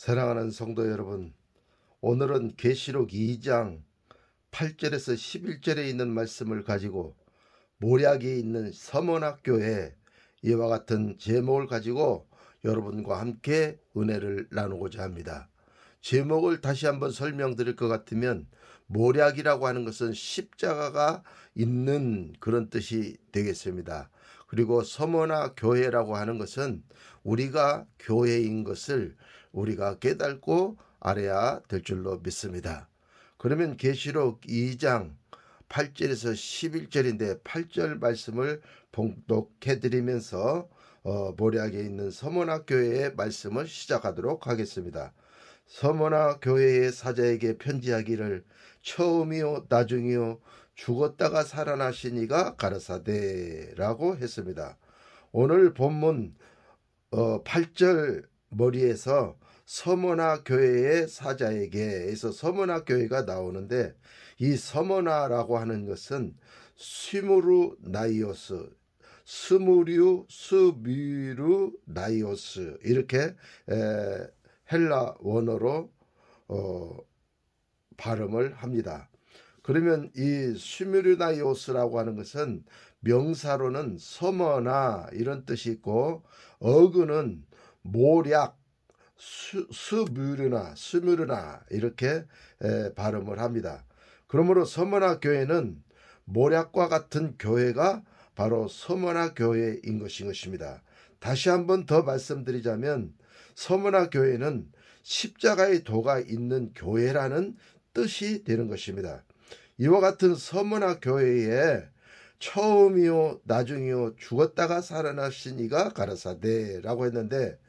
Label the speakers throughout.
Speaker 1: 사랑하는 성도 여러분, 오늘은 계시록 2장 8절에서 11절에 있는 말씀을 가지고 모략에 있는 서문학교에 이와 같은 제목을 가지고 여러분과 함께 은혜를 나누고자 합니다. 제목을 다시 한번 설명드릴 것 같으면, 모략이라고 하는 것은 십자가가 있는 그런 뜻이 되겠습니다. 그리고 서머나 교회라고 하는 것은 우리가 교회인 것을 우리가 깨닫고 알아야 될 줄로 믿습니다. 그러면 계시록 2장 8절에서 11절인데 8절 말씀을 봉독해드리면서 모략에 있는 서머나 교회의 말씀을 시작하도록 하겠습니다. 서머나 교회의 사자에게 편지하기를, 처음이요 나중이요 죽었다가 살아나신 이가 가라사대 라고 했습니다. 오늘 본문 8절 머리에서 서머나 교회의 사자에게에서 서머나 교회가 나오는데, 이 서머나라고 하는 것은 스무르나이오스, 스미르나이오스 이렇게 헬라 원어로 발음을 합니다. 그러면 이 스미르나이오스라고 하는 것은 명사로는 서머나 이런 뜻이 있고, 어근은 모략, 스뮤르나 이렇게 발음을 합니다. 그러므로 서머나 교회는 모략과 같은 교회가 바로 서머나 교회인 것입니다. 다시 한번 더 말씀드리자면, 서머나 교회는 십자가의 도가 있는 교회라는 뜻이 되는 것입니다. 이와 같은 서머나 교회에 처음이요 나중이요 죽었다가 살아나신 이가 가라사대라고 했는데,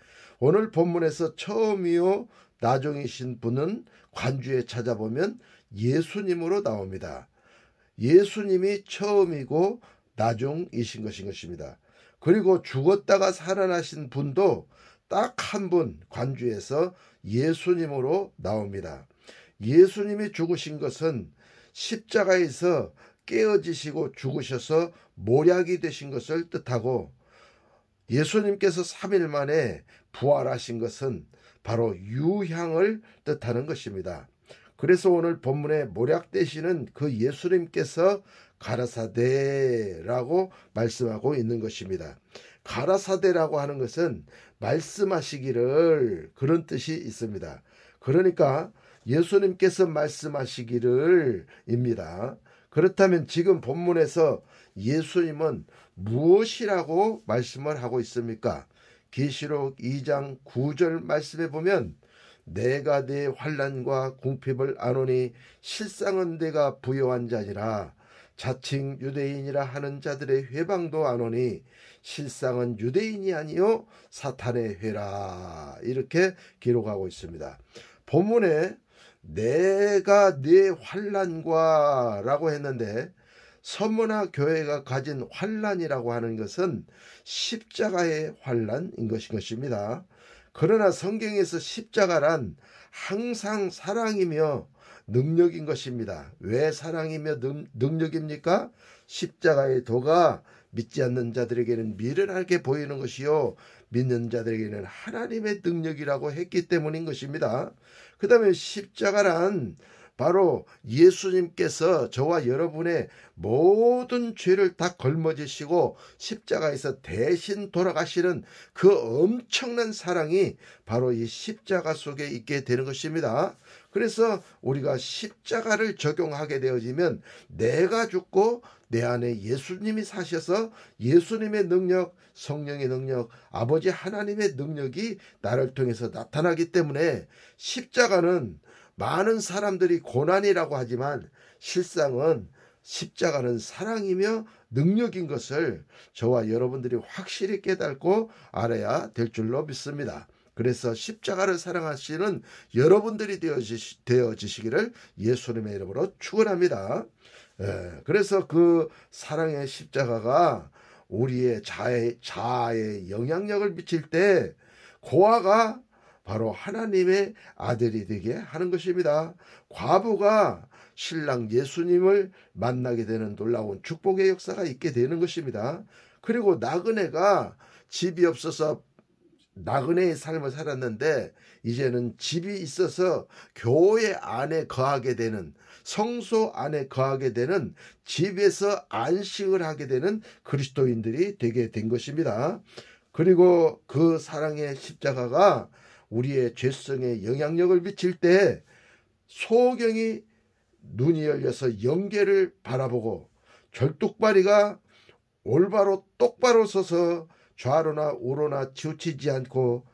Speaker 1: 오늘 본문에서 처음이요 나중이신 분은 관주에 찾아보면 예수님으로 나옵니다. 예수님이 처음이고 나중이신 것입니다. 그리고 죽었다가 살아나신 분도 딱 한 분 관주에서 예수님으로 나옵니다. 예수님이 죽으신 것은 십자가에서 깨어지시고 죽으셔서 모략이 되신 것을 뜻하고, 예수님께서 3일 만에 부활하신 것은 바로 유향을 뜻하는 것입니다. 그래서 오늘 본문에 모략되시는 그 예수님께서 가라사대라고 말씀하고 있는 것입니다. 가라사대라고 하는 것은 말씀하시기를, 그런 뜻이 있습니다. 그러니까 예수님께서 말씀하시기를 입니다. 그렇다면 지금 본문에서 예수님은 무엇이라고 말씀을 하고 있습니까? 계시록 2장 9절 말씀에 보면, 내가 네 환난과 궁핍을 아노니 실상은 내가 부요한 자니라. 자칭 유대인이라 하는 자들의 회방도 아노니 실상은 유대인이 아니요 사탄의 회라. 이렇게 기록하고 있습니다. 본문에 내가 네 환난과 라고 했는데, 서머나 교회가 가진 환난이라고 하는 것은 십자가의 환난인 것입니다. 그러나 성경에서 십자가란 항상 사랑이며 능력인 것입니다. 왜 사랑이며 능력입니까? 십자가의 도가 믿지 않는 자들에게는 미련하게 보이는 것이요 믿는 자들에게는 하나님의 능력이라고 했기 때문인 것입니다. 그 다음에 십자가란 바로 예수님께서 저와 여러분의 모든 죄를 다 걸머지시고 십자가에서 대신 돌아가시는 그 엄청난 사랑이 바로 이 십자가 속에 있게 되는 것입니다. 그래서 우리가 십자가를 적용하게 되어지면, 내가 죽고 내 안에 예수님이 사셔서 예수님의 능력, 성령의 능력, 아버지 하나님의 능력이 나를 통해서 나타나기 때문에, 십자가는 많은 사람들이 고난이라고 하지만 실상은 십자가는 사랑이며 능력인 것을 저와 여러분들이 확실히 깨닫고 알아야 될 줄로 믿습니다. 그래서 십자가를 사랑하시는 여러분들이 되어지시기를 예수님의 이름으로 축원합니다. 그래서 그 사랑의 십자가가 우리의 자아에 영향력을 미칠 때 고아가 바로 하나님의 아들이 되게 하는 것입니다. 과부가 신랑 예수님을 만나게 되는 놀라운 축복의 역사가 있게 되는 것입니다. 그리고 나그네가 집이 없어서 나그네의 삶을 살았는데 이제는 집이 있어서 교회 안에 거하게 되는, 성소 안에 거하게 되는, 집에서 안식을 하게 되는 그리스도인들이 되게 된 것입니다. 그리고 그 사랑의 십자가가 우리의 죄성에 영향력을 미칠 때 소경이 눈이 열려서 영계를 바라보고 절뚝발이가 올바로 똑바로 서서 좌로나 우로나 치우치지 않고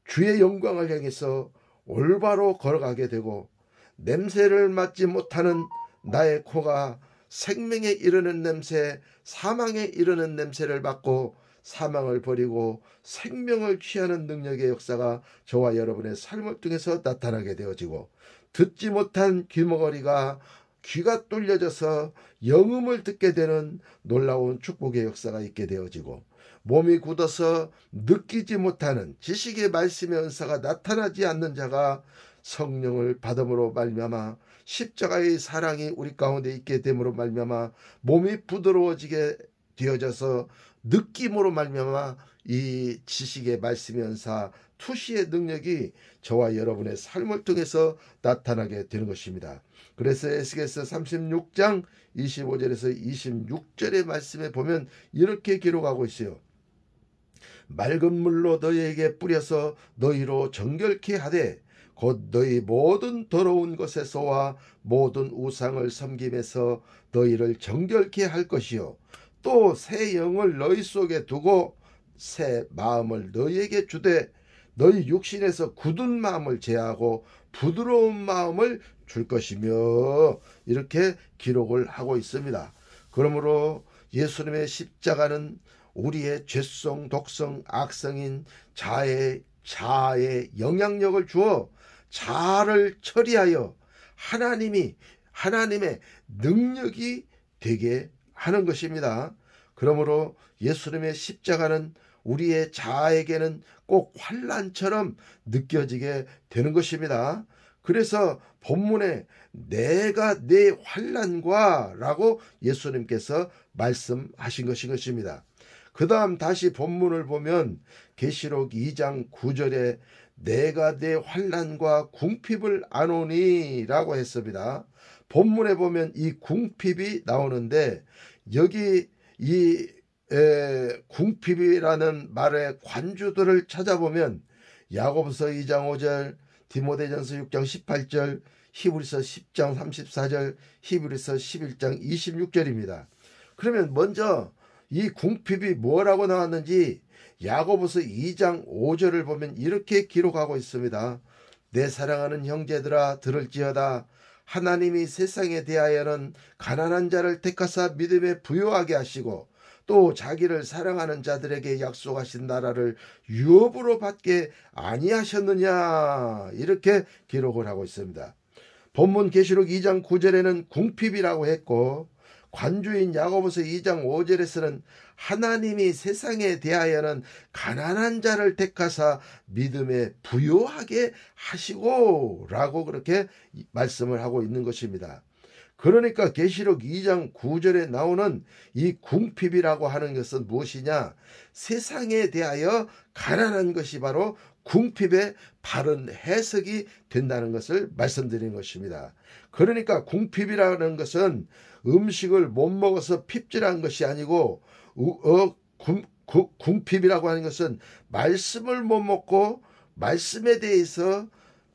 Speaker 1: 주의 영광을 향해서 올바로 걸어가게 되고, 냄새를 맡지 못하는 나의 코가 생명에 이르는 냄새, 사망에 이르는 냄새를 맡고 사망을 버리고 생명을 취하는 능력의 역사가 저와 여러분의 삶을 통해서 나타나게 되어지고, 듣지 못한 귀머거리가 귀가 뚫려져서 영음을 듣게 되는 놀라운 축복의 역사가 있게 되어지고, 몸이 굳어서 느끼지 못하는 지식의 말씀의 은사가 나타나지 않는 자가 성령을 받음으로 말미암아 십자가의 사랑이 우리 가운데 있게 됨으로 말미암아 몸이 부드러워지게 되어져서 느낌으로 말미암아 이 지식의 말씀의 은사, 투시의 능력이 저와 여러분의 삶을 통해서 나타나게 되는 것입니다. 그래서 에스겔서 36장 25절에서 26절의 말씀에 보면 이렇게 기록하고 있어요. 맑은 물로 너희에게 뿌려서 너희로 정결케 하되 곧 너희 모든 더러운 것에서와 모든 우상을 섬김에서 너희를 정결케 할 것이요, 또 새 영을 너희 속에 두고 새 마음을 너희에게 주되 너희 육신에서 굳은 마음을 제하고 부드러운 마음을 줄 것이며, 이렇게 기록을 하고 있습니다. 그러므로 예수님의 십자가는 우리의 죄성, 독성, 악성인 자아에 영향력을 주어 자아를 처리하여 하나님의 능력이 되게 하는 것입니다. 그러므로 예수님의 십자가는 우리의 자아에게는 꼭 환난처럼 느껴지게 되는 것입니다. 그래서 본문에 내가 내 환난과 라고 예수님께서 말씀하신 것입니다. 그 다음 다시 본문을 보면 계시록 2장 9절에 내가 내 환난과 궁핍을 아노니 라고 했습니다. 본문에 보면 이 궁핍이 나오는데 여기 이 궁핍이라는 말의 관주들을 찾아보면 야고보서 2장 5절, 디모데전서 6장 18절, 히브리서 10장 34절, 히브리서 11장 26절입니다. 그러면 먼저 이 궁핍이 뭐라고 나왔는지 야고보서 2장 5절을 보면 이렇게 기록하고 있습니다. 내 사랑하는 형제들아 들을지어다. 하나님이 세상에 대하여는 가난한 자를 택하사 믿음에 부요하게 하시고 또 자기를 사랑하는 자들에게 약속하신 나라를 유업으로 받게 아니하셨느냐, 이렇게 기록을 하고 있습니다. 본문 계시록 2장 9절에는 궁핍이라고 했고, 관주인 야고보서 2장 5절에서는 하나님이 세상에 대하여는 가난한 자를 택하사 믿음에 부요하게 하시고 라고 그렇게 말씀을 하고 있는 것입니다. 그러니까 계시록 2장 9절에 나오는 이 궁핍이라고 하는 것은 무엇이냐? 세상에 대하여 가난한 것이 바로 궁핍의 바른 해석이 된다는 것을 말씀드린 것입니다. 그러니까 궁핍이라는 것은 음식을 못 먹어서 핍질한 것이 아니고, 궁핍이라고 하는 것은 말씀을 못 먹고 말씀에 대해서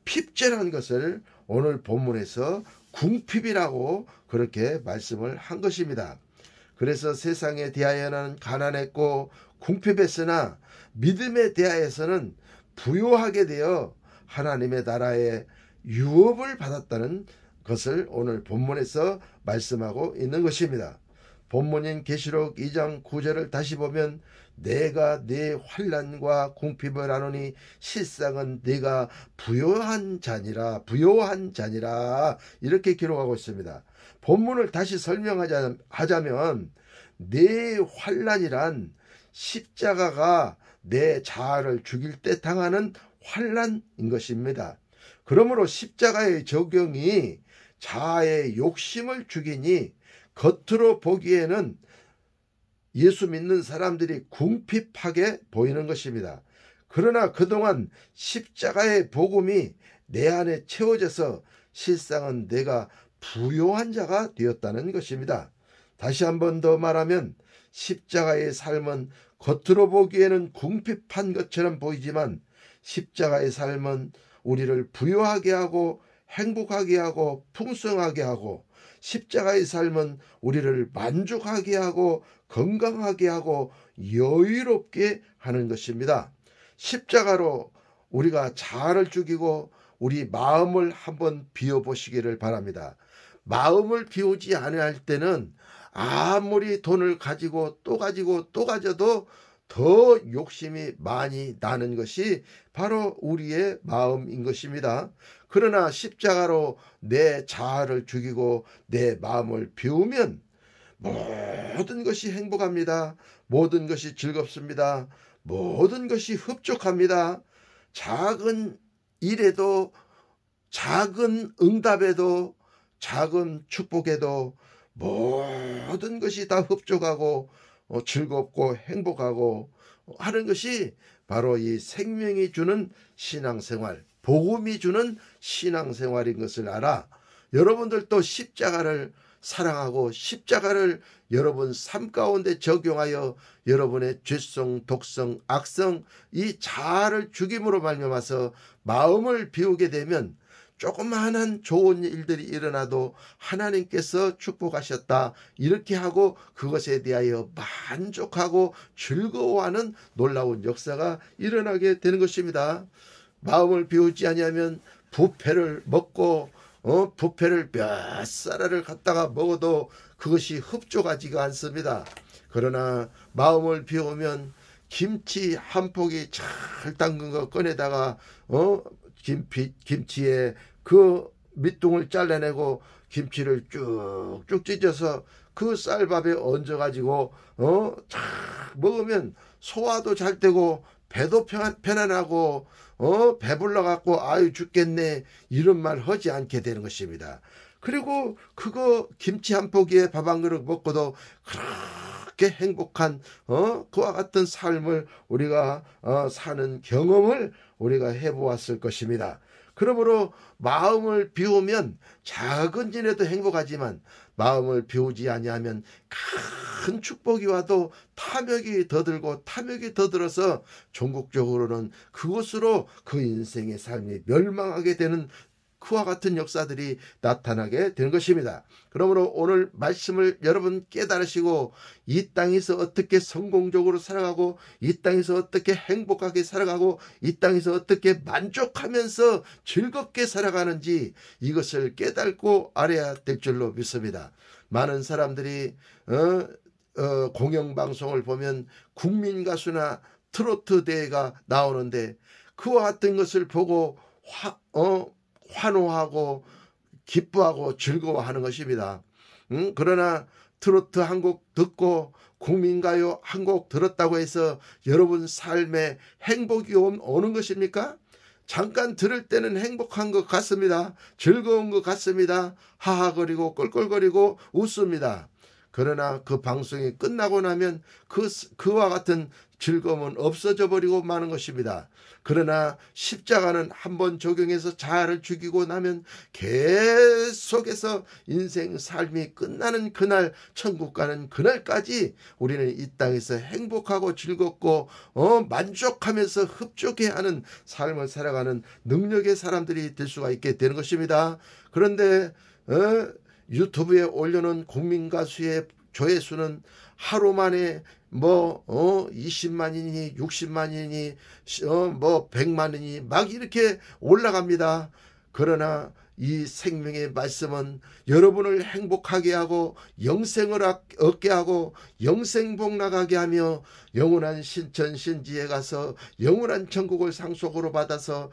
Speaker 1: 핍절한 것을 오늘 본문에서 궁핍이라고 그렇게 말씀을 한 것입니다. 그래서 세상에 대하여는 가난했고 궁핍했으나 믿음에 대하여서는 부요하게 되어 하나님의 나라의 유업을 받았다는 것을 오늘 본문에서 말씀하고 있는 것입니다. 본문인 계시록 2장 9절을 다시 보면 내가 네 환난과 궁핍을 아노니 실상은 네가 부요한 자니라 이렇게 기록하고 있습니다. 본문을 다시 설명하자면 내 환난이란 십자가가 내 자아를 죽일 때 당하는 환난인 것입니다. 그러므로 십자가의 적용이 자아의 욕심을 죽이니 겉으로 보기에는 예수 믿는 사람들이 궁핍하게 보이는 것입니다. 그러나 그동안 십자가의 복음이 내 안에 채워져서 실상은 내가 부요한 자가 되었다는 것입니다. 다시 한 번 더 말하면 십자가의 삶은 겉으로 보기에는 궁핍한 것처럼 보이지만 십자가의 삶은 우리를 부요하게 하고 행복하게 하고 풍성하게 하고 십자가의 삶은 우리를 만족하게 하고 건강하게 하고 여유롭게 하는 것입니다. 십자가로 우리가 자아를 죽이고 우리 마음을 한번 비워보시기를 바랍니다. 마음을 비우지 않을 때는 아무리 돈을 가지고 또 가지고 또 가져도 더 욕심이 많이 나는 것이 바로 우리의 마음인 것입니다. 그러나 십자가로 내 자아를 죽이고 내 마음을 비우면 모든 것이 행복합니다. 모든 것이 즐겁습니다. 모든 것이 흡족합니다. 작은 일에도 작은 응답에도 작은 축복에도 모든 것이 다 흡족하고 즐겁고 행복하고 하는 것이 바로 이 생명이 주는 신앙생활, 복음이 주는 신앙생활인 것을 알아 여러분들도 십자가를 사랑하고 십자가를 여러분 삶 가운데 적용하여 여러분의 죄성, 독성, 악성 이 자아를 죽임으로 말미암아서 마음을 비우게 되면 조그마한 좋은 일들이 일어나도 하나님께서 축복하셨다 이렇게 하고 그것에 대하여 만족하고 즐거워하는 놀라운 역사가 일어나게 되는 것입니다. 마음을 비우지 아니하면 부패를 먹고 부패를 몇 쌀알을 갖다가 먹어도 그것이 흡족하지가 않습니다. 그러나 마음을 비우면 김치 한 포기 잘 담근 거 꺼내다가 김치에 그 밑둥을 잘라내고 김치를 쭉쭉 찢어서 그 쌀밥에 얹어가지고 잘 먹으면 소화도 잘 되고 배도 편안하고 배불러갖고 아유 죽겠네 이런 말 하지 않게 되는 것입니다. 그리고 그거 김치 한 포기에 밥 한 그릇 먹고도 그렇게 행복한 그와 같은 삶을 우리가 사는 경험을 우리가 해보았을 것입니다. 그러므로 마음을 비우면 작은 일에도 행복하지만 마음을 비우지 아니하면 큰 축복이 와도 탐욕이 더 들고 탐욕이 더 들어서 종국적으로는 그것으로 그 인생의 삶이 멸망하게 되는 그와 같은 역사들이 나타나게 되는 것입니다. 그러므로 오늘 말씀을 여러분 깨달으시고 이 땅에서 어떻게 성공적으로 살아가고 이 땅에서 어떻게 행복하게 살아가고 이 땅에서 어떻게 만족하면서 즐겁게 살아가는지 이것을 깨닫고 알아야 될 줄로 믿습니다. 많은 사람들이 공영방송을 보면 국민가수나 트로트 대회가 나오는데 그와 같은 것을 보고 환호하고 기뻐하고 즐거워하는 것입니다. 그러나 트로트 한 곡 듣고 국민가요 한 곡 들었다고 해서 여러분 삶에 행복이 오는 것입니까? 잠깐 들을 때는 행복한 것 같습니다. 즐거운 것 같습니다. 하하거리고 껄껄거리고 웃습니다. 그러나 그 방송이 끝나고 나면 그와 같은 즐거움은 없어져 버리고 마는 것입니다. 그러나 십자가는 한번 적용해서 자아를 죽이고 나면 계속해서 인생 삶이 끝나는 그날 천국 가는 그날까지 우리는 이 땅에서 행복하고 즐겁고 만족하면서 흡족해하는 삶을 살아가는 능력의 사람들이 될 수가 있게 되는 것입니다. 그런데 유튜브에 올려놓은 국민가수의 조회수는 하루 만에 20만이니 60만이니 100만이니 막 이렇게 올라갑니다. 그러나 이 생명의 말씀은 여러분을 행복하게 하고 영생을 얻게 하고 영생복 나가게 하며 영원한 신천 신지에 가서 영원한 천국을 상속으로 받아서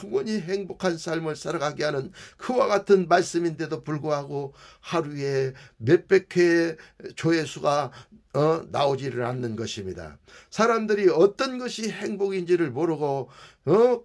Speaker 1: 영원히 행복한 삶을 살아가게 하는 그와 같은 말씀인데도 불구하고 하루에 몇백 회의 조회수가 나오지를 않는 것입니다. 사람들이 어떤 것이 행복인지를 모르고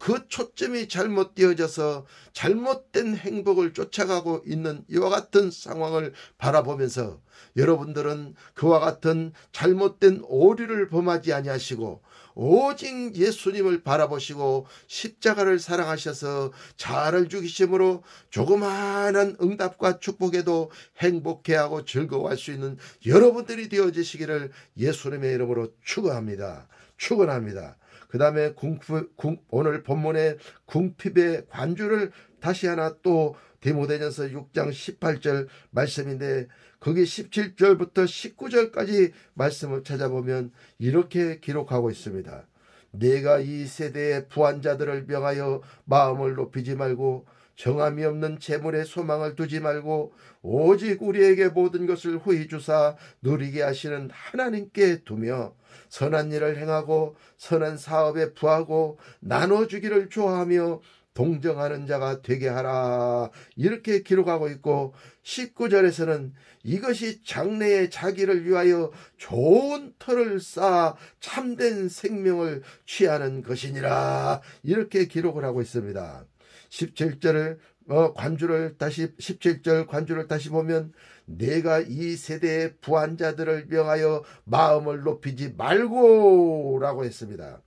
Speaker 1: 그 초점이 잘못 띄어져서 잘못된 행복을 쫓아가고 있는 이와 같은 상황을 바라보면서 여러분들은 그와 같은 잘못된 오류를 범하지 아니하시고 오직 예수님을 바라보시고 십자가를 사랑하셔서 자아를 죽이심으로 조그마한 응답과 축복에도 행복해하고 즐거워할 수 있는 여러분들이 되어지시기를 예수님의 이름으로 축원합니다. 그 다음에 오늘 본문의 궁핍의 관주를 다시 하나 또 디모데전서 6장 18절 말씀인데 거기 17절부터 19절까지 말씀을 찾아보면 이렇게 기록하고 있습니다. 내가 이 세대의 부한자들을 명하여 마음을 높이지 말고 정함이 없는 재물에 소망을 두지 말고 오직 우리에게 모든 것을 후히 주사 누리게 하시는 하나님께 두며 선한 일을 행하고 선한 사업에 부하고 나눠주기를 좋아하며 동정하는 자가 되게 하라. 이렇게 기록하고 있고 19절에서는 이것이 장래의 자기를 위하여 좋은 터를 쌓아 참된 생명을 취하는 것이니라. 이렇게 기록을 하고 있습니다. 17절 관주를 다시 보면 내가 이 세대의 부한자들을 명하여 마음을 높이지 말고 라고 했습니다.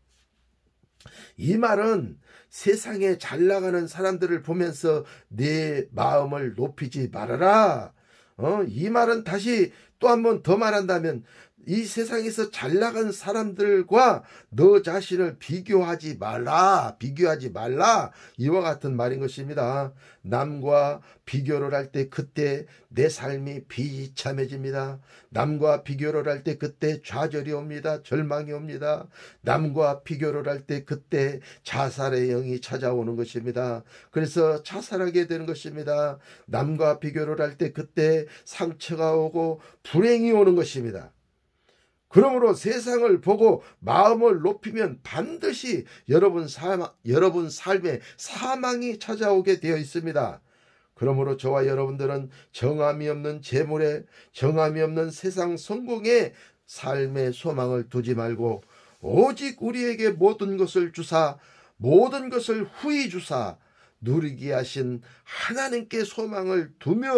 Speaker 1: 이 말은 세상에 잘 나가는 사람들을 보면서 내 마음을 높이지 말아라. 이 말은 다시 또 한 번 더 말한다면 이 세상에서 잘 나간 사람들과 너 자신을 비교하지 말라. 이와 같은 말인 것입니다. 남과 비교를 할 때 그때 내 삶이 비참해집니다. 남과 비교를 할 때 그때 좌절이 옵니다. 절망이 옵니다. 남과 비교를 할 때 그때 자살의 영이 찾아오는 것입니다. 그래서 자살하게 되는 것입니다. 남과 비교를 할 때 그때 상처가 오고 불행이 오는 것입니다. 그러므로 세상을 보고 마음을 높이면 반드시 여러분 삶에 사망이 찾아오게 되어 있습니다. 그러므로 저와 여러분들은 정함이 없는 재물에 정함이 없는 세상 성공에 삶의 소망을 두지 말고 오직 우리에게 모든 것을 주사 모든 것을 후히 주사 누리게 하신 하나님께 소망을 두며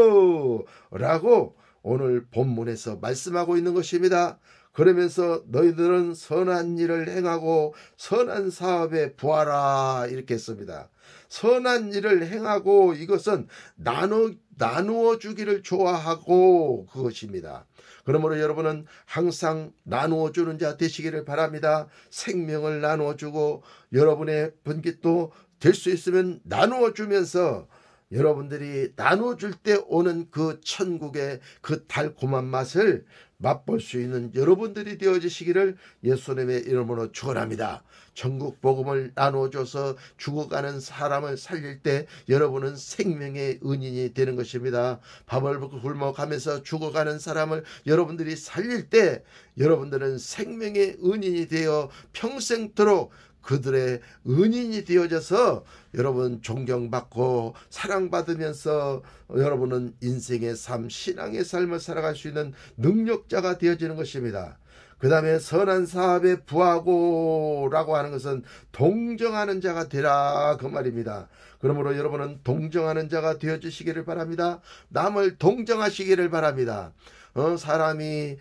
Speaker 1: 라고 오늘 본문에서 말씀하고 있는 것입니다. 그러면서 너희들은 선한 일을 행하고 선한 사업에 부하라 이렇게 했습니다. 선한 일을 행하고 이것은 나누어 주기를 좋아하고 그것입니다. 그러므로 여러분은 항상 나누어 주는 자 되시기를 바랍니다. 생명을 나누어 주고 여러분의 분깃도 될 수 있으면 나누어 주면서 여러분들이 나눠줄 때 오는 그 천국의 그 달콤한 맛을 맛볼 수 있는 여러분들이 되어지시기를 예수님의 이름으로 축원합니다. 천국 복음을 나눠줘서 죽어가는 사람을 살릴 때 여러분은 생명의 은인이 되는 것입니다. 밥을 굶어가면서 죽어가는 사람을 여러분들이 살릴 때 여러분들은 생명의 은인이 되어 평생토록 그들의 은인이 되어져서 여러분 존경받고 사랑받으면서 여러분은 인생의 삶, 신앙의 삶을 살아갈 수 있는 능력자가 되어지는 것입니다. 그 다음에 선한 사업에 부하고 라고 하는 것은 동정하는 자가 되라 그 말입니다. 그러므로 여러분은 동정하는 자가 되어주시기를 바랍니다. 남을 동정하시기를 바랍니다. 사람이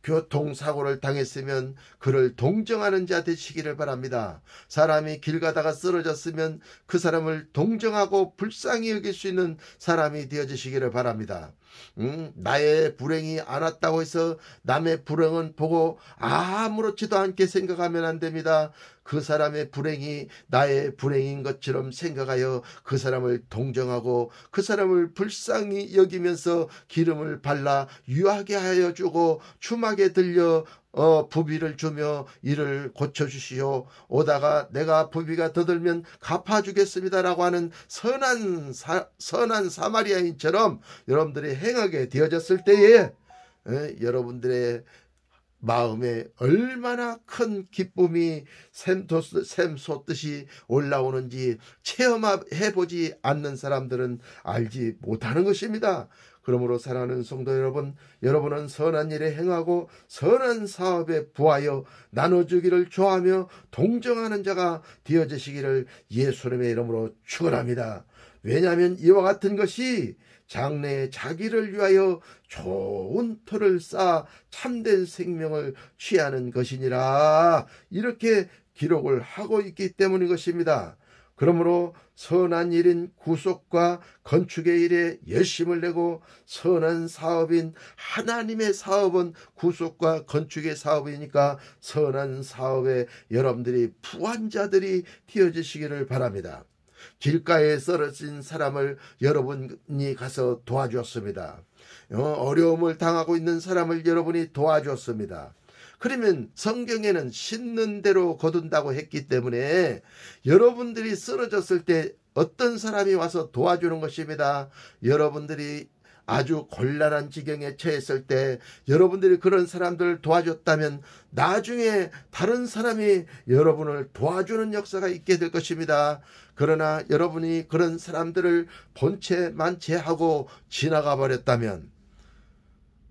Speaker 1: 교통사고를 당했으면 그를 동정하는 자 되시기를 바랍니다. 사람이 길 가다가 쓰러졌으면 그 사람을 동정하고 불쌍히 여길 수 있는 사람이 되어주시기를 바랍니다. 나의 불행이 안 왔다고 해서 남의 불행은 보고 아무렇지도 않게 생각하면 안 됩니다. 그 사람의 불행이 나의 불행인 것처럼 생각하여 그 사람을 동정하고 그 사람을 불쌍히 여기면서 기름을 발라 유하게 하여 주고 추막에 들려 부비를 주며 이를 고쳐주시오. 오다가 내가 부비가 더 들면 갚아주겠습니다라고 하는 선한 사마리아인처럼 여러분들이 행하게 되어졌을 때에 여러분들의 마음에 얼마나 큰 기쁨이 샘솟듯이 올라오는지 체험해보지 않는 사람들은 알지 못하는 것입니다. 그러므로 사랑하는 성도 여러분, 여러분은 선한 일에 행하고 선한 사업에 부하여 나눠주기를 좋아하며 동정하는 자가 되어지시기를 예수님의 이름으로 축원합니다. 왜냐하면 이와 같은 것이 장래에 자기를 위하여 좋은 터를 쌓아 참된 생명을 취하는 것이니라. 이렇게 기록을 하고 있기 때문인 것입니다. 그러므로 선한 일인 구속과 건축의 일에 열심을 내고, 선한 사업인 하나님의 사업은 구속과 건축의 사업이니까 선한 사업에 여러분들이 부환자들이 되어주시기를 바랍니다. 길가에 쓰러진 사람을 여러분이 가서 도와주었습니다. 어려움을 당하고 있는 사람을 여러분이 도와주었습니다. 그러면 성경에는 심는 대로 거둔다고 했기 때문에 여러분들이 쓰러졌을 때 어떤 사람이 와서 도와주는 것입니다. 여러분들이 아주 곤란한 지경에 처했을 때 여러분들이 그런 사람들을 도와줬다면 나중에 다른 사람이 여러분을 도와주는 역사가 있게 될 것입니다. 그러나 여러분이 그런 사람들을 본체 만체하고 지나가 버렸다면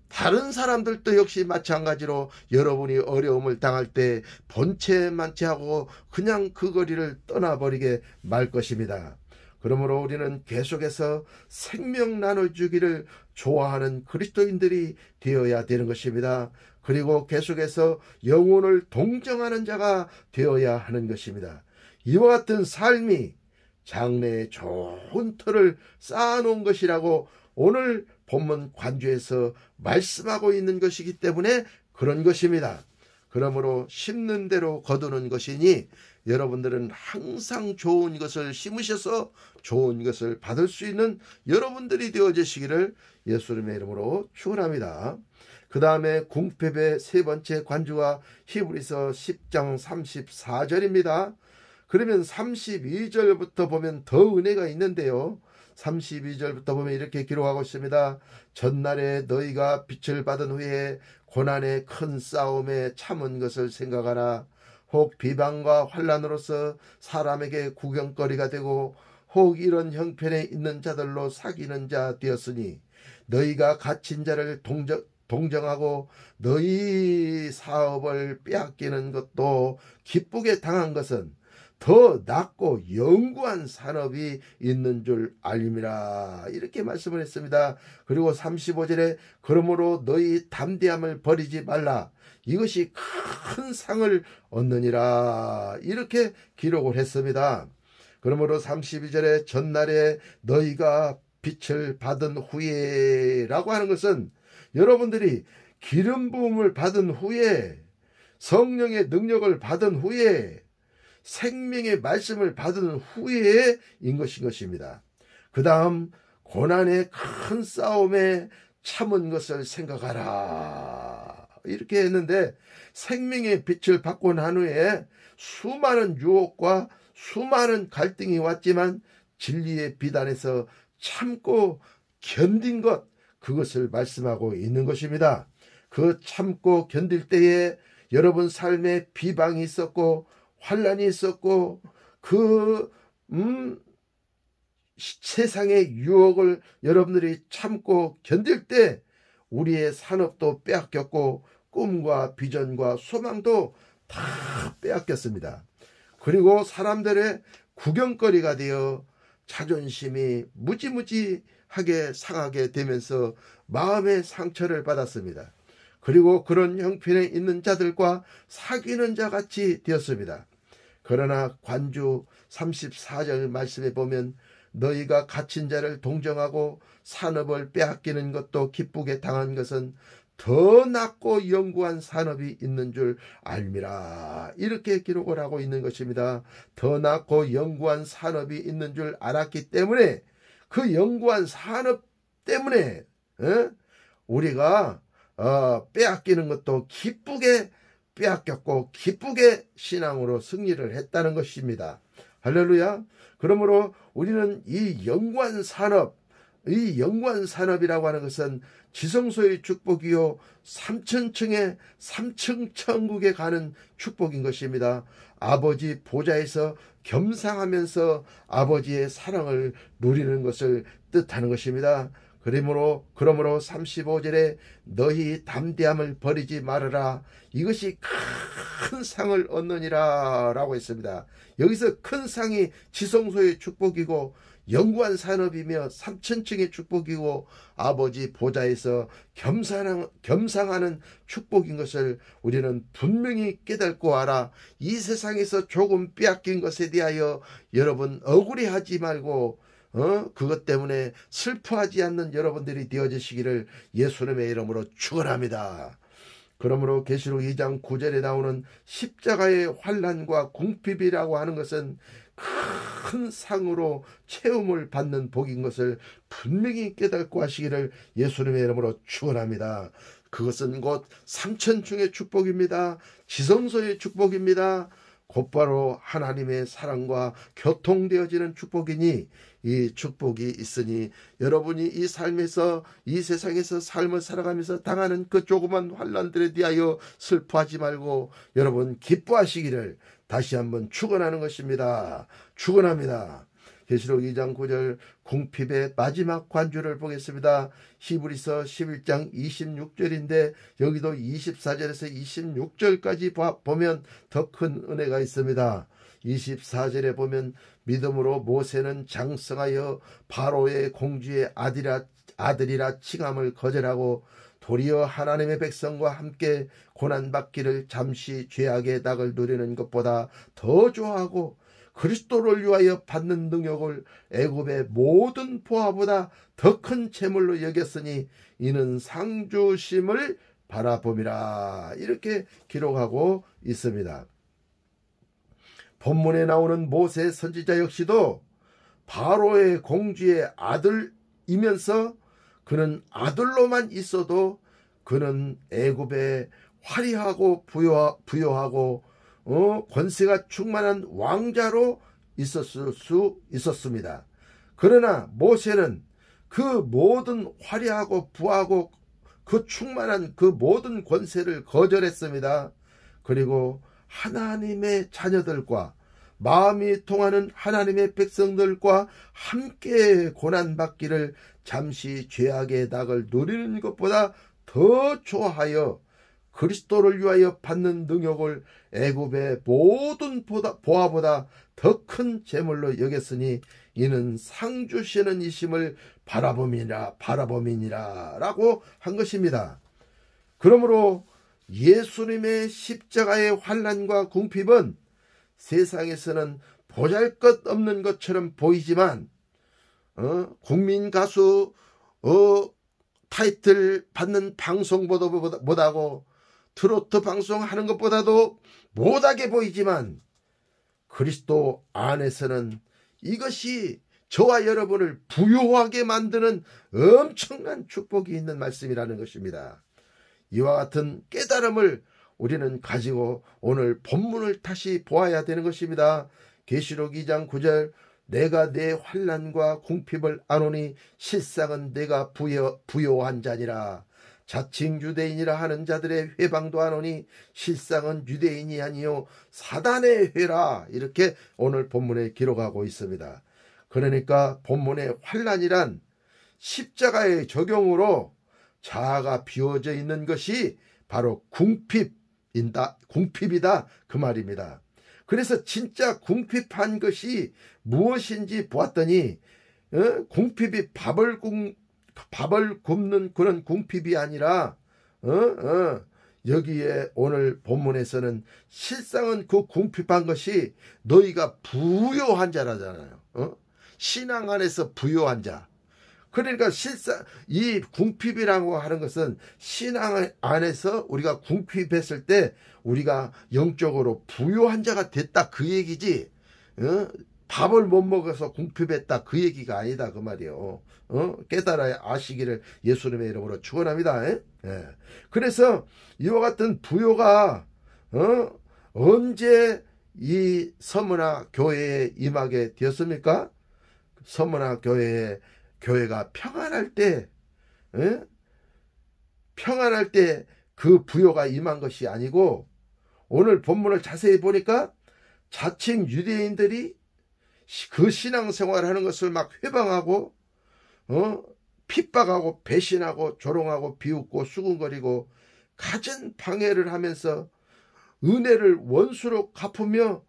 Speaker 1: 다른 사람들도 역시 마찬가지로 여러분이 어려움을 당할 때 본체 만체하고 그냥 그 거리를 떠나버리게 말 것입니다. 그러므로 우리는 계속해서 생명 나눠주기를 좋아하는 그리스도인들이 되어야 되는 것입니다. 그리고 계속해서 영혼을 동정하는 자가 되어야 하는 것입니다. 이와 같은 삶이 장래에 좋은 터를 쌓아놓은 것이라고 오늘 본문 관주에서 말씀하고 있는 것이기 때문에 그런 것입니다. 그러므로 심는 대로 거두는 것이니 여러분들은 항상 좋은 것을 심으셔서 좋은 것을 받을 수 있는 여러분들이 되어주시기를 예수님의 이름으로 축원합니다. 그 다음에 궁핍의 세 번째 관주가 히브리서 10장 34절입니다. 그러면 32절부터 보면 더 은혜가 있는데요. 32절부터 보면 이렇게 기록하고 있습니다. 전날에 너희가 빛을 받은 후에 고난의 큰 싸움에 참은 것을 생각하라. 혹 비방과 환난으로서 사람에게 구경거리가 되고 혹 이런 형편에 있는 자들로 사귀는 자 되었으니 너희가 갇힌 자를 동정하고 너희 사업을 빼앗기는 것도 기쁘게 당한 것은 더 낫고 영구한 산업이 있는 줄 알림이라. 이렇게 말씀을 했습니다. 그리고 35절에 그러므로 너희 담대함을 버리지 말라. 이것이 큰 상을 얻느니라. 이렇게 기록을 했습니다. 그러므로 32절에 전날에 너희가 빛을 받은 후에 라고 하는 것은 여러분들이 기름 부음을 받은 후에, 성령의 능력을 받은 후에, 생명의 말씀을 받은 후에인 것입니다. 그 다음 고난의 큰 싸움에 참은 것을 생각하라. 이렇게 했는데 생명의 빛을 받고 난 후에 수많은 유혹과 수많은 갈등이 왔지만 진리의 비단에서 참고 견딘 것, 그것을 말씀하고 있는 것입니다. 그 참고 견딜 때에 여러분 삶에 비방이 있었고 환난이 있었고 세상의 유혹을 여러분들이 참고 견딜 때 우리의 산업도 빼앗겼고 꿈과 비전과 소망도 다 빼앗겼습니다. 그리고 사람들의 구경거리가 되어 자존심이 무지무지하게 상하게 되면서 마음의 상처를 받았습니다. 그리고 그런 형편에 있는 자들과 사귀는 자 같이 되었습니다. 그러나 관주 34절 말씀에 보면 너희가 갇힌 자를 동정하고 산업을 빼앗기는 것도 기쁘게 당한 것은 더 낫고 영구한 산업이 있는 줄 알미라. 이렇게 기록을 하고 있는 것입니다. 더 낫고 영구한 산업이 있는 줄 알았기 때문에 그 영구한 산업 때문에 우리가 빼앗기는 것도 기쁘게 빼앗겼고 기쁘게 신앙으로 승리를 했다는 것입니다. 할렐루야. 그러므로 우리는 이 영구한 산업, 이 영구한 산업이라고 하는 것은 지성소의 축복이요 3천층의 3층 천국에 가는 축복인 것입니다. 아버지 보좌에서 겸상하면서 아버지의 사랑을 누리는 것을 뜻하는 것입니다. 그러므로 35절에 너희 담대함을 버리지 말아라. 이것이 큰 상을 얻느니라 라고 했습니다. 여기서 큰 상이 지성소의 축복이고 영구한 산업이며 삼천층의 축복이고 아버지 보좌에서 겸상하는 축복인 것을 우리는 분명히 깨닫고 알아. 이 세상에서 조금 빼앗긴 것에 대하여 여러분 억울해하지 말고 그것 때문에 슬퍼하지 않는 여러분들이 되어지시기를 예수님의 이름으로 축원합니다. 그러므로 계시록 2장 9절에 나오는 십자가의 환난과 궁핍이라고 하는 것은 큰 상으로 채움을 받는 복인 것을 분명히 깨닫고 하시기를 예수님의 이름으로 축원합니다. 그것은 곧 삼천중의 축복입니다. 지성소의 축복입니다. 곧바로 하나님의 사랑과 교통되어지는 축복이니 이 축복이 있으니 여러분이 이 삶에서 이 세상에서 삶을 살아가면서 당하는 그 조그만 환난들에 대하여 슬퍼하지 말고 여러분 기뻐하시기를 다시 한번 축원하는 것입니다. 축원합니다. 계시록 2장 9절 궁핍의 마지막 관주를 보겠습니다. 히브리서 11장 26절인데 여기도 24절에서 26절까지 보면 더 큰 은혜가 있습니다. 24절에 보면 믿음으로 모세는 장성하여 바로의 공주의 아들이라 칭함을 거절하고 도리어 하나님의 백성과 함께 고난받기를 잠시 죄악의 낙을 누리는 것보다 더 좋아하고 그리스도를 위하여 받는 능력을 애굽의 모든 보화보다 더 큰 재물로 여겼으니 이는 상주심을 바라봄이라. 이렇게 기록하고 있습니다. 본문에 나오는 모세 선지자 역시도 바로의 공주의 아들이면서 그는 아들로만 있어도 그는 애굽에 화려하고 부요하고 권세가 충만한 왕자로 있었을 수 있었습니다. 그러나 모세는 그 모든 화려하고 부하고 그 충만한 그 모든 권세를 거절했습니다. 그리고 하나님의 자녀들과 마음이 통하는 하나님의 백성들과 함께 고난받기를 잠시 죄악의 낙을 누리는 것보다 더 좋아하여 그리스도를 위하여 받는 능력을 애굽의 모든 보화보다 더 큰 재물로 여겼으니 이는 상 주시는 이심을 바라봄이니라 라고 한 것입니다. 그러므로 예수님의 십자가의 환난과 궁핍은 세상에서는 보잘것없는 것처럼 보이지만 국민 가수 타이틀 받는 방송보다 못하고 트로트 방송하는 것보다도 못하게 보이지만 그리스도 안에서는 이것이 저와 여러분을 부요하게 만드는 엄청난 축복이 있는 말씀이라는 것입니다. 이와 같은 깨달음을 우리는 가지고 오늘 본문을 다시 보아야 되는 것입니다. 계시록 2장 9절 내가 내 환난과 궁핍을 아노니 실상은 내가 부요한 자니라. 자칭 유대인이라 하는 자들의 회방도 하노니 실상은 유대인이 아니요 사단의 회라. 이렇게 오늘 본문에 기록하고 있습니다. 그러니까 본문의 환난이란 십자가의 적용으로 자아가 비워져 있는 것이 바로 궁핍이다 그 말입니다. 그래서 진짜 궁핍한 것이 무엇인지 보았더니 궁핍이 밥을 굽는 그런 궁핍이 아니라 여기에 오늘 본문에서는 실상은 그 궁핍한 것이 너희가 부요한 자라잖아요. 신앙 안에서 부요한 자. 그러니까 실상 이 궁핍이라고 하는 것은 신앙 안에서 우리가 궁핍했을 때 우리가 영적으로 부요한 자가 됐다 그 얘기지. 밥을 못 먹어서 궁핍했다 그 얘기가 아니다 그 말이에요. 깨달아 아시기를 예수님의 이름으로 축원합니다. 예? 그래서 이와 같은 부요가 언제 이 서문화 교회에 임하게 되었습니까? 서문화 교회가 평안할 때 그 부요가 임한 것이 아니고 오늘 본문을 자세히 보니까 자칭 유대인들이 그 신앙생활을 하는 것을 막 회방하고 핍박하고 배신하고 조롱하고 비웃고 수군거리고 갖은 방해를 하면서 은혜를 원수로 갚으며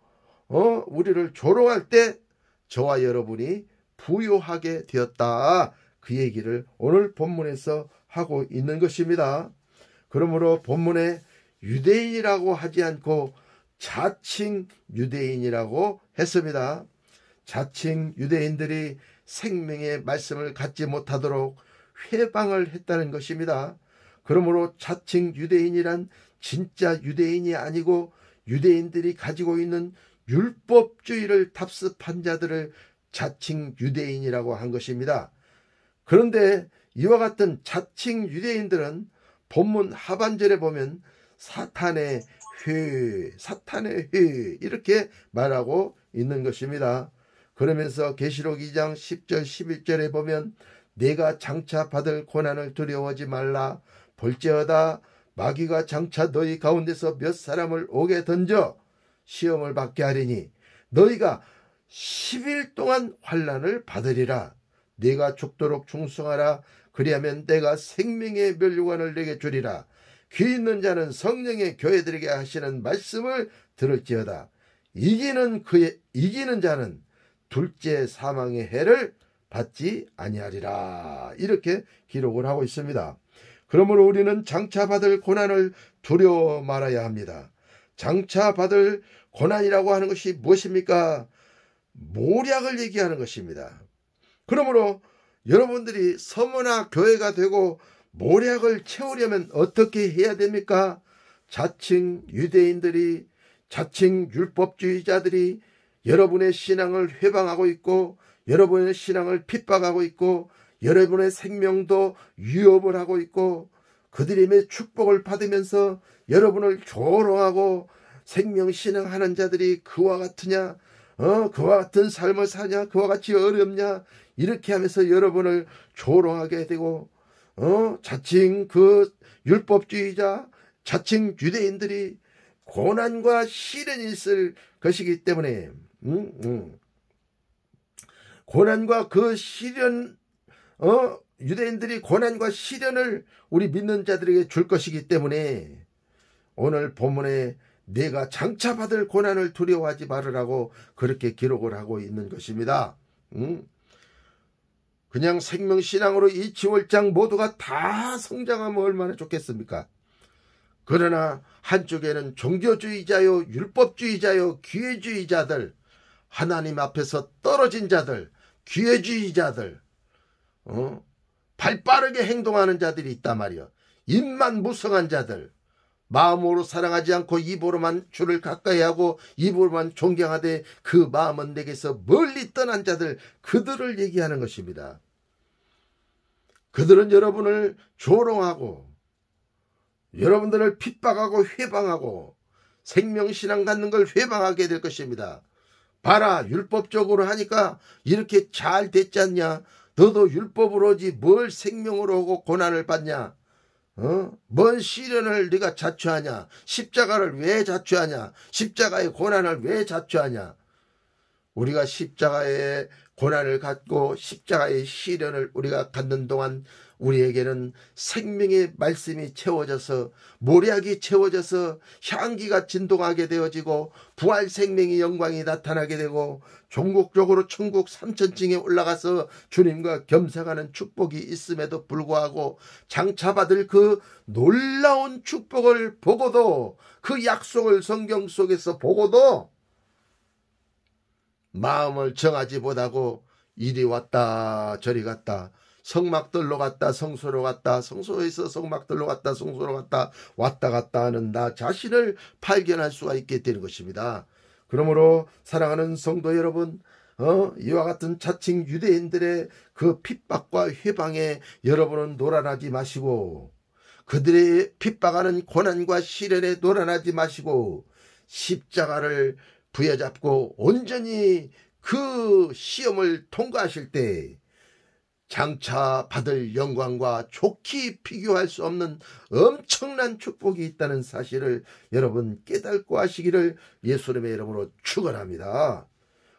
Speaker 1: 우리를 조롱할 때 저와 여러분이 부요하게 되었다. 그 얘기를 오늘 본문에서 하고 있는 것입니다. 그러므로 본문에 유대인이라고 하지 않고 자칭 유대인이라고 했습니다. 자칭 유대인들이 생명의 말씀을 갖지 못하도록 회방을 했다는 것입니다. 그러므로 자칭 유대인이란 진짜 유대인이 아니고 유대인들이 가지고 있는 율법주의를 답습한 자들을 자칭 유대인이라고 한 것입니다. 그런데 이와 같은 자칭 유대인들은 본문 하반절에 보면 사탄의 회 이렇게 말하고 있는 것입니다. 그러면서 계시록 2장 10절 11절에 보면 내가 장차 받을 고난을 두려워하지 말라. 볼지어다 마귀가 장차 너희 가운데서 몇 사람을 옥에 던져 시험을 받게 하리니 너희가 10일 동안 환난을 받으리라. 네가 죽도록 충성하라. 그리하면 내가 생명의 면류관을 내게 주리라. 귀 있는 자는 성령의 교회들에게 하시는 말씀을 들을지어다. 이기는 자는 둘째 사망의 해를 받지 아니하리라. 이렇게 기록을 하고 있습니다. 그러므로 우리는 장차 받을 고난을 두려워 말아야 합니다. 장차 받을 고난이라고 하는 것이 무엇입니까? 모략을 얘기하는 것입니다. 그러므로 여러분들이 서머나 교회가 되고 모략을 채우려면 어떻게 해야 됩니까? 자칭 유대인들이, 자칭 율법주의자들이 여러분의 신앙을 회방하고 있고 여러분의 신앙을 핍박하고 있고 여러분의 생명도 위협을 하고 있고 그들의 축복을 받으면서 여러분을 조롱하고 생명신앙하는 자들이 그와 같으냐, 그와 같은 삶을 사냐, 그와 같이 어렵냐, 이렇게 하면서 여러분을 조롱하게 되고, 자칭 그 율법주의자, 자칭 유대인들이 고난과 시련이 있을 것이기 때문에, 고난과 그 시련, 유대인들이 고난과 시련을 우리 믿는 자들에게 줄 것이기 때문에 오늘 본문에 내가 장차 받을 고난을 두려워하지 말으라고 그렇게 기록을 하고 있는 것입니다. 그냥 생명신앙으로 이 10월장 모두가 다 성장하면 얼마나 좋겠습니까? 그러나 한쪽에는 종교주의자요, 율법주의자요, 기회주의자들, 하나님 앞에서 떨어진 자들, 기회주의자들, 발빠르게 행동하는 자들이 있단 말이요. 입만 무성한 자들, 마음으로 사랑하지 않고 입으로만 주를 가까이 하고 입으로만 존경하되 그 마음은 내게서 멀리 떠난 자들, 그들을 얘기하는 것입니다. 그들은 여러분을 조롱하고 여러분들을 핍박하고 회방하고 생명신앙 갖는 걸 회방하게 될 것입니다. 봐라, 율법적으로 하니까 이렇게 잘 됐지 않냐? 너도 율법으로 하지 뭘 생명으로 하고 고난을 받냐? 뭔 시련을 네가 자초하냐? 십자가를 왜 자초하냐? 십자가의 고난을 왜 자초하냐? 우리가 십자가의 고난을 갖고 십자가의 시련을 우리가 갖는 동안 우리에게는 생명의 말씀이 채워져서 모략이 채워져서 향기가 진동하게 되어지고 부활 생명의 영광이 나타나게 되고 종국적으로 천국 3천층에 올라가서 주님과 겸상하는 축복이 있음에도 불구하고 장차 받을 그 놀라운 축복을 보고도 그 약속을 성경 속에서 보고도 마음을 정하지 못하고 이리 왔다 저리 갔다 성막들로 갔다 성소로 갔다 성소에서 성막들로 갔다 성소로 갔다 왔다 갔다 하는 나 자신을 발견할 수가 있게 되는 것입니다. 그러므로 사랑하는 성도 여러분, 이와 같은 자칭 유대인들의 그 핍박과 회방에 여러분은 놀아나지 마시고 그들의 핍박하는 고난과 시련에 놀아나지 마시고 십자가를 부여잡고 온전히 그 시험을 통과하실 때 장차 받을 영광과 좋게 비교할 수 없는 엄청난 축복이 있다는 사실을 여러분 깨닫고 하시기를 예수님의 이름으로 축원합니다.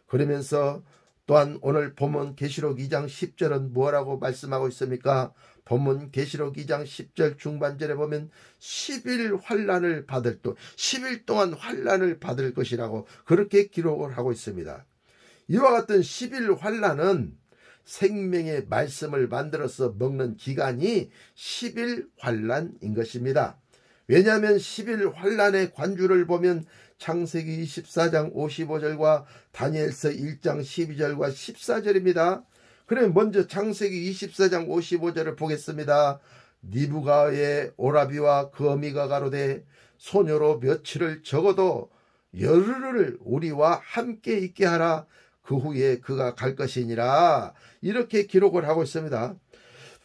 Speaker 1: 그러면서 또한 오늘 본문 계시록 2장 10절은 뭐라고 말씀하고 있습니까? 본문 계시록 2장 10절 중반절에 보면 10일 환난을 받을 또 10일 동안 환난을 받을 것이라고 그렇게 기록을 하고 있습니다. 이와 같은 10일 환난은 생명의 말씀을 만들어서 먹는 기간이 10일 환란인 것입니다. 왜냐하면 10일 환란의 관주를 보면 창세기 24장 55절과 다니엘서 1장 12절과 14절입니다. 그럼 먼저 창세기 24장 55절을 보겠습니다. 니부가의 오라비와 그 어미가 가로되 소녀로 며칠을 적어도 열흘을 우리와 함께 있게 하라. 그 후에 그가 갈 것이니라. 이렇게 기록을 하고 있습니다.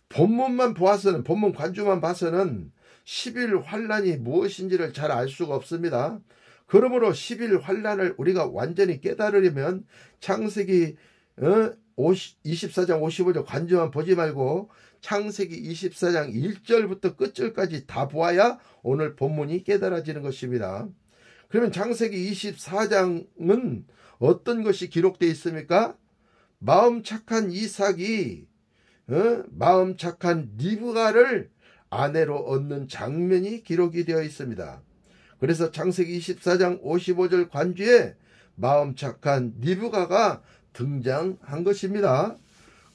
Speaker 1: 본문만 보아서는, 본문 관주만 봐서는 10일 환란이 무엇인지를 잘 알 수가 없습니다. 그러므로 10일 환란을 우리가 완전히 깨달으려면 창세기 24장 55절 관주만 보지 말고 창세기 24장 1절부터 끝절까지 다 보아야 오늘 본문이 깨달아지는 것입니다. 그러면 창세기 24장은 어떤 것이 기록되어 있습니까? 마음 착한 이삭이 마음 착한 리브가를 아내로 얻는 장면이 기록이 되어 있습니다. 그래서 창세기 24장 55절 관주에 마음 착한 리브가가 등장한 것입니다.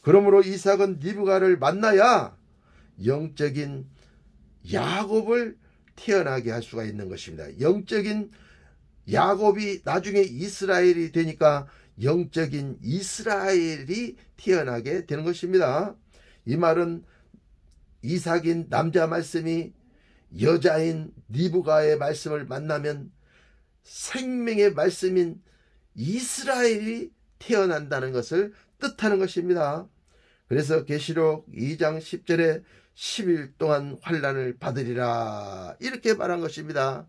Speaker 1: 그러므로 이삭은 리브가를 만나야 영적인 야곱을 태어나게 할 수가 있는 것입니다. 영적인 야곱이 나중에 이스라엘이 되니까 영적인 이스라엘이 태어나게 되는 것입니다. 이 말은 이삭인 남자 말씀이 여자인 리브가의 말씀을 만나면 생명의 말씀인 이스라엘이 태어난다는 것을 뜻하는 것입니다. 그래서 계시록 2장 10절에 10일 동안 환란을 받으리라 이렇게 말한 것입니다.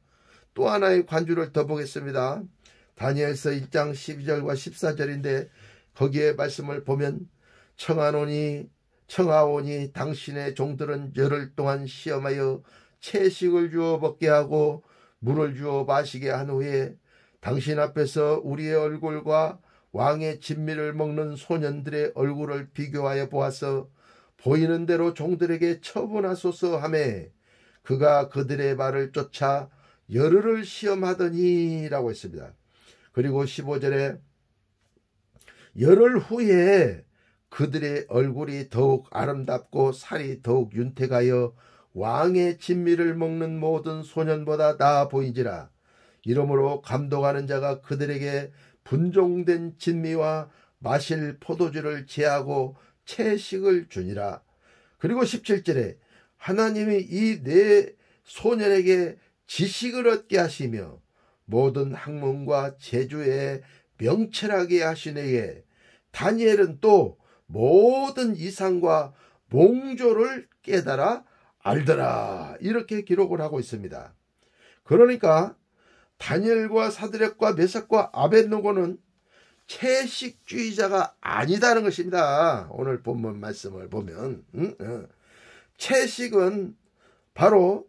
Speaker 1: 또 하나의 관주를 더 보겠습니다. 다니엘서 1장 12절과 14절인데 거기에 말씀을 보면 청하오니 당신의 종들은 열흘 동안 시험하여 채식을 주어 먹게 하고 물을 주어 마시게 한 후에 당신 앞에서 우리의 얼굴과 왕의 진미를 먹는 소년들의 얼굴을 비교하여 보아서 보이는 대로 종들에게 처분하소서 하매 그가 그들의 말을 쫓아 열흘을 시험하더니 라고 했습니다. 그리고 15절에 열흘 후에 그들의 얼굴이 더욱 아름답고 살이 더욱 윤택하여 왕의 진미를 먹는 모든 소년보다 나아 보이지라. 이러므로 감독하는 자가 그들에게 분종된 진미와 마실 포도주를 제하고 채식을 주니라. 그리고 17절에 하나님이 이 네 소년에게 지식을 얻게 하시며 모든 학문과 재주에 명철하게 하시네에 다니엘은 또 모든 이상과 몽조를 깨달아 알더라 이렇게 기록을 하고 있습니다. 그러니까 다니엘과 사드락과 메삭과 아벳느고는 채식주의자가 아니다는 것입니다. 오늘 본문 말씀을 보면 채식은 바로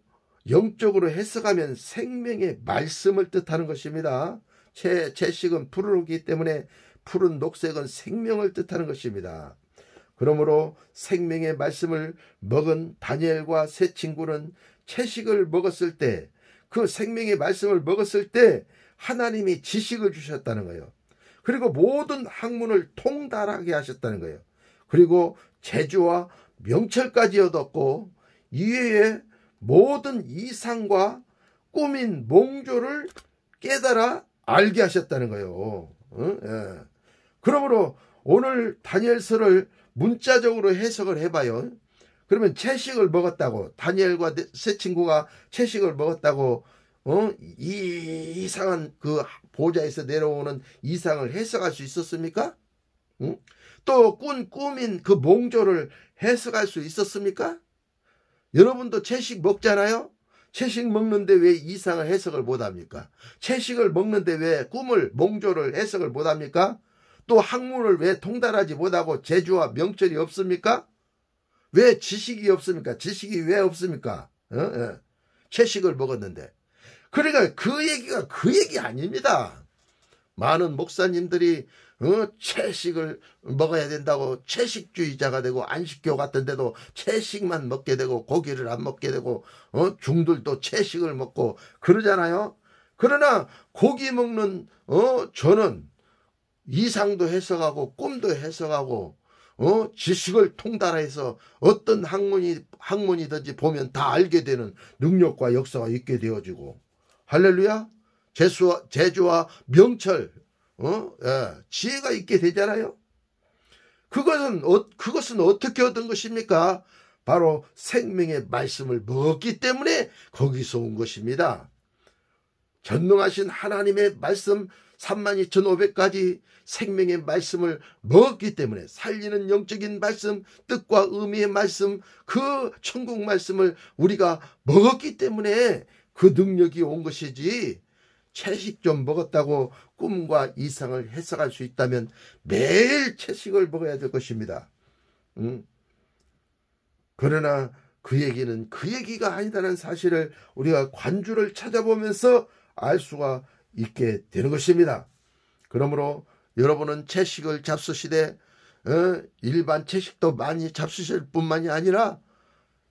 Speaker 1: 영적으로 해석하면 생명의 말씀을 뜻하는 것입니다. 채식은 푸르르기 때문에 푸른 녹색은 생명을 뜻하는 것입니다. 그러므로 생명의 말씀을 먹은 다니엘과 세 친구는 채식을 먹었을 때, 그 생명의 말씀을 먹었을 때 하나님이 지식을 주셨다는 거예요. 그리고 모든 학문을 통달하게 하셨다는 거예요. 그리고 재주와 명철까지 얻었고 이외에 모든 이상과 꾸민 몽조를 깨달아 알게 하셨다는 거예요. 예. 그러므로 오늘 다니엘서를 문자적으로 해석을 해봐요. 그러면 채식을 먹었다고, 다니엘과 세 친구가 채식을 먹었다고 이상한 그 보좌에서 내려오는 이상을 해석할 수 있었습니까? 또 꾸민 그 몽조를 해석할 수 있었습니까? 여러분도 채식 먹잖아요? 채식 먹는데 왜 이상을 해석을 못합니까? 채식을 먹는데 왜 꿈을, 몽조를 해석을 못합니까? 또 학문을 왜 통달하지 못하고 재주와 명철이 없습니까? 왜 지식이 없습니까? 지식이 왜 없습니까? 채식을 먹었는데. 그러니까 그 얘기가 그 얘기 아닙니다. 많은 목사님들이 채식을 먹어야 된다고 채식주의자가 되고, 안식교 같은 데도 채식만 먹게 되고 고기를 안 먹게 되고 중들도 채식을 먹고 그러잖아요. 그러나 고기 먹는 저는 이상도 해석하고 꿈도 해석하고 지식을 통달해서 어떤 학문이든지 보면 다 알게 되는 능력과 역사가 있게 되어지고, 할렐루야, 재주와 명철, 지혜가 있게 되잖아요. 그것은 어떻게 얻은 것입니까? 바로 생명의 말씀을 먹었기 때문에 거기서 온 것입니다. 전능하신 하나님의 말씀 32,500가지 생명의 말씀을 먹었기 때문에, 살리는 영적인 말씀, 뜻과 의미의 말씀, 그 천국 말씀을 우리가 먹었기 때문에 그 능력이 온 것이지, 채식 좀 먹었다고 꿈과 이상을 해석할 수 있다면 매일 채식을 먹어야 될 것입니다. 그러나 그 얘기는 그 얘기가 아니다는 사실을 우리가 관주를 찾아보면서 알 수가 있게 되는 것입니다. 그러므로 여러분은 채식을 잡수시되 일반 채식도 많이 잡수실 뿐만이 아니라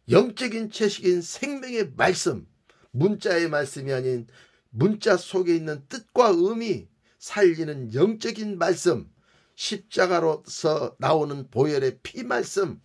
Speaker 1: 영적인 채식인 생명의 말씀, 문자의 말씀이 아닌 문자 속에 있는 뜻과 의미, 살리는 영적인 말씀, 십자가로서 나오는 보혈의 피 말씀,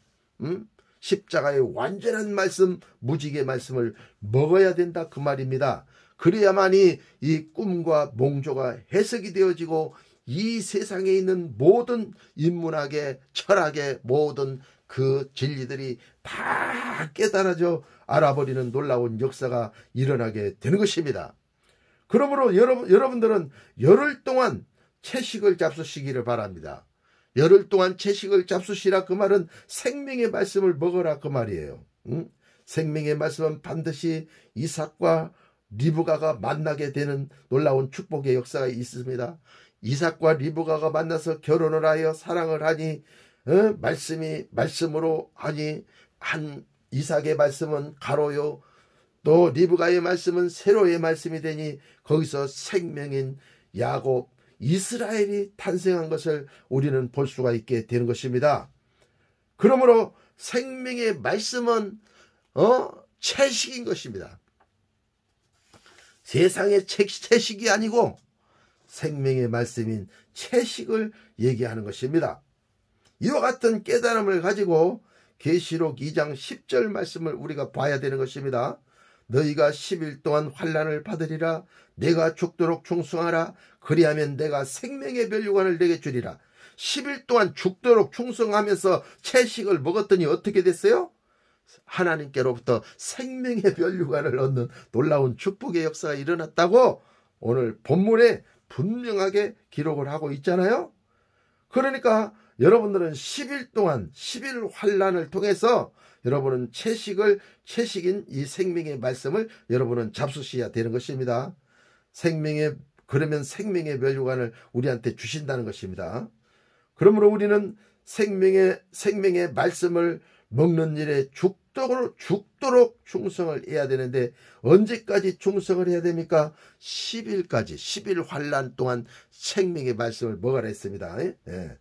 Speaker 1: 십자가의 완전한 말씀, 무지개 말씀을 먹어야 된다, 그 말입니다. 그래야만이 이 꿈과 몽조가 해석이 되어지고 이 세상에 있는 모든 인문학의, 철학의 모든 그 진리들이 다 깨달아져 알아버리는 놀라운 역사가 일어나게 되는 것입니다. 그러므로 여러분들은 열흘 동안 채식을 잡수시기를 바랍니다. 열흘 동안 채식을 잡수시라, 그 말은 생명의 말씀을 먹어라, 그 말이에요. 생명의 말씀은 반드시 이삭과 리브가가 만나게 되는 놀라운 축복의 역사가 있습니다. 이삭과 리브가가 만나서 결혼을 하여 사랑을 하니, 말씀이 말씀으로 하니, 한 이삭의 말씀은 가로요, 또 리브가의 말씀은 세로의 말씀이 되니 거기서 생명인 야곱, 이스라엘이 탄생한 것을 우리는 볼 수가 있게 되는 것입니다. 그러므로 생명의 말씀은 채식인 것입니다. 세상의 채식이 아니고 생명의 말씀인 채식을 얘기하는 것입니다. 이와 같은 깨달음을 가지고 계시록 2장 10절 말씀을 우리가 봐야 되는 것입니다. 너희가 10일 동안 환난을 받으리라. 내가 죽도록 충성하라. 그리하면 내가 생명의 멸류관을 내게 주리라. 10일 동안 죽도록 충성하면서 채식을 먹었더니 어떻게 됐어요? 하나님께로부터 생명의 멸류관을 얻는 놀라운 축복의 역사가 일어났다고 오늘 본문에 분명하게 기록을 하고 있잖아요. 그러니까 여러분들은 10일 동안 10일 환난을 통해서 여러분은 채식인 이 생명의 말씀을 여러분은 잡수셔야 되는 것입니다. 그러면 생명의 멸류관을 우리한테 주신다는 것입니다. 그러므로 우리는 생명의 말씀을 먹는 일에 죽도록 충성을 해야 되는데, 언제까지 충성을 해야 됩니까? 10일까지, 10일 환난 동안 생명의 말씀을 먹으라 했습니다. 예.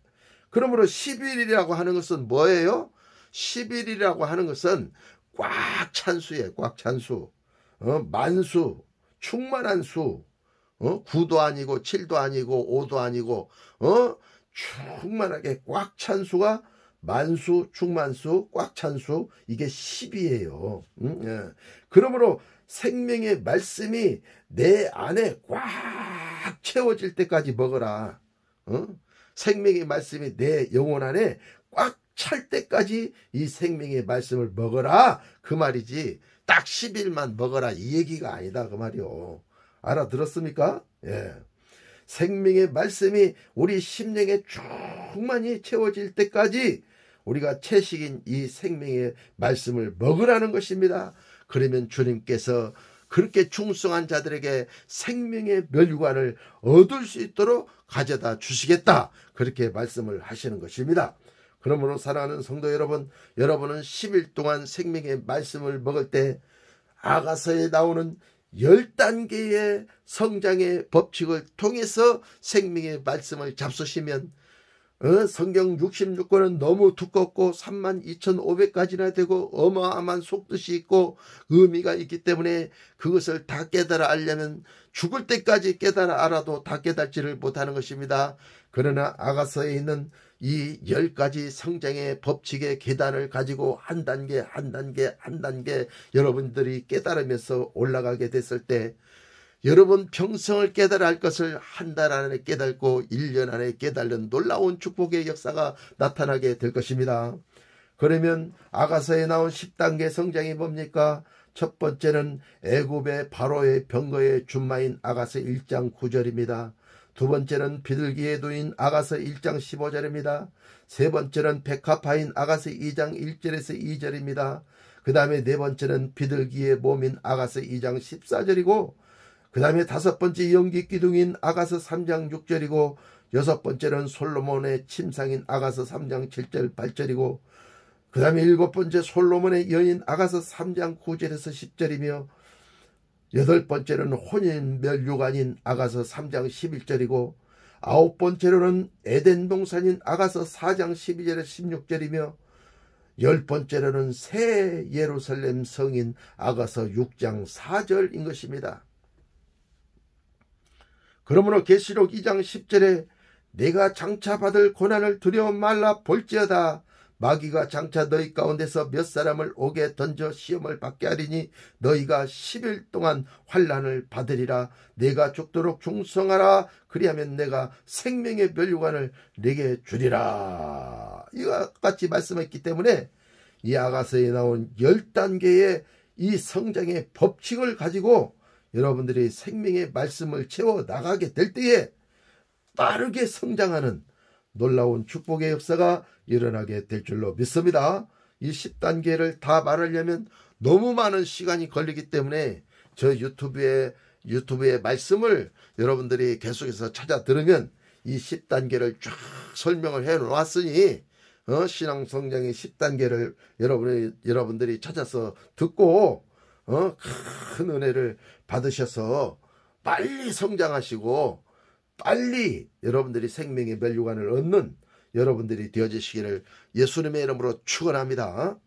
Speaker 1: 그러므로 10일이라고 하는 것은 뭐예요? 10일이라고 하는 것은 꽉 찬 수예요. 꽉 찬 수. 만수, 충만한 수. 9도 아니고 7도 아니고 5도 아니고 충만하게 꽉 찬 수가 만수, 충만수, 꽉 찬 수, 이게 10이에요. 예. 그러므로 생명의 말씀이 내 안에 꽉 채워질 때까지 먹어라. 생명의 말씀이 내 영혼 안에 꽉 찰 때까지 이 생명의 말씀을 먹어라, 그 말이지 딱 10일만 먹어라 이 얘기가 아니다, 그 말이요. 알아들었습니까? 예. 생명의 말씀이 우리 심령에 충만히 채워질 때까지 우리가 채식인 이 생명의 말씀을 먹으라는 것입니다. 그러면 주님께서 그렇게 충성한 자들에게 생명의 멸류관을 얻을 수 있도록 가져다 주시겠다, 그렇게 말씀을 하시는 것입니다. 그러므로 사랑하는 성도 여러분, 여러분은 10일 동안 생명의 말씀을 먹을 때 아가서에 나오는 10단계의 성장의 법칙을 통해서 생명의 말씀을 잡수시면, 성경 66권은 너무 두껍고 32,500가지나 되고 어마어마한 속뜻이 있고 의미가 있기 때문에 그것을 다 깨달아 알려면 죽을 때까지 깨달아 알아도 다 깨닫지를 못하는 것입니다. 그러나 아가서에 있는 이 10가지 성장의 법칙의 계단을 가지고 한 단계 한 단계 한 단계 여러분들이 깨달으면서 올라가게 됐을 때 여러분 평생을 깨달아야 할 것을 한 달 안에 깨닫고 1년 안에 깨달는 놀라운 축복의 역사가 나타나게 될 것입니다. 그러면 아가서에 나온 10단계 성장이 뭡니까? 첫 번째는 애굽의 바로의 병거의 준마인 아가서 1장 9절입니다. 두 번째는 비둘기의 두인 아가서 1장 15절입니다. 세 번째는 백합화인 아가서 2장 1절에서 2절입니다. 그 다음에 네 번째는 비둘기의 몸인 아가서 2장 14절이고 그 다음에 다섯 번째 연기기둥인 아가서 3장 6절이고 여섯 번째는 솔로몬의 침상인 아가서 3장 7절 8절이고 그 다음에 일곱 번째 솔로몬의 여인 아가서 3장 9절에서 10절이며 여덟 번째는 혼인멸류관인 아가서 3장 11절이고 아홉 번째로는 에덴 동산인 아가서 4장 12절에서 16절이며 열 번째로는 새 예루살렘 성인 아가서 6장 4절인 것입니다. 그러므로 계시록 2장 10절에 내가 장차 받을 고난을 두려워 말라 볼지어다 마귀가 장차 너희 가운데서 몇 사람을 옥에 던져 시험을 받게 하리니 너희가 10일 동안 환난을 받으리라. 내가 죽도록 충성하라. 그리하면 내가 생명의 멸류관을 내게 주리라. 이와 같이 말씀했기 때문에 이 아가서에 나온 10단계의 이 성장의 법칙을 가지고 여러분들이 생명의 말씀을 채워 나가게 될 때에 빠르게 성장하는 놀라운 축복의 역사가 일어나게 될 줄로 믿습니다. 이 10단계를 다 말하려면 너무 많은 시간이 걸리기 때문에 저 유튜브의 말씀을 여러분들이 계속해서 찾아 들으면 이 10단계를 쫙 설명을 해 놓았으니 신앙 성장의 10단계를 여러분들이 찾아서 듣고 큰 은혜를 받으셔서 빨리 성장하시고 빨리 여러분들이 생명의 멸류관을 얻는 여러분들이 되어지시기를 예수님의 이름으로 축원합니다.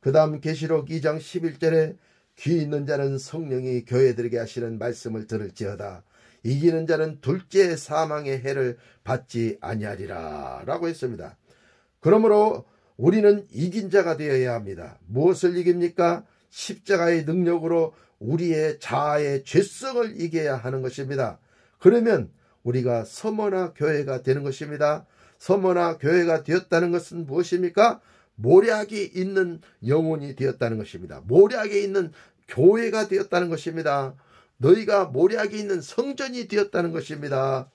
Speaker 1: 그 다음 계시록 2장 11절에 귀 있는 자는 성령이 교회들에게 하시는 말씀을 들을지어다. 이기는 자는 둘째 사망의 해를 받지 아니하리라 라고 했습니다. 그러므로 우리는 이긴 자가 되어야 합니다. 무엇을 이깁니까? 십자가의 능력으로 우리의 자아의 죄성을 이겨야 하는 것입니다. 그러면 우리가 서머나 교회가 되는 것입니다. 서머나 교회가 되었다는 것은 무엇입니까? 모략이 있는 영혼이 되었다는 것입니다. 모략이 있는 교회가 되었다는 것입니다. 너희가 모략이 있는 성전이 되었다는 것입니다.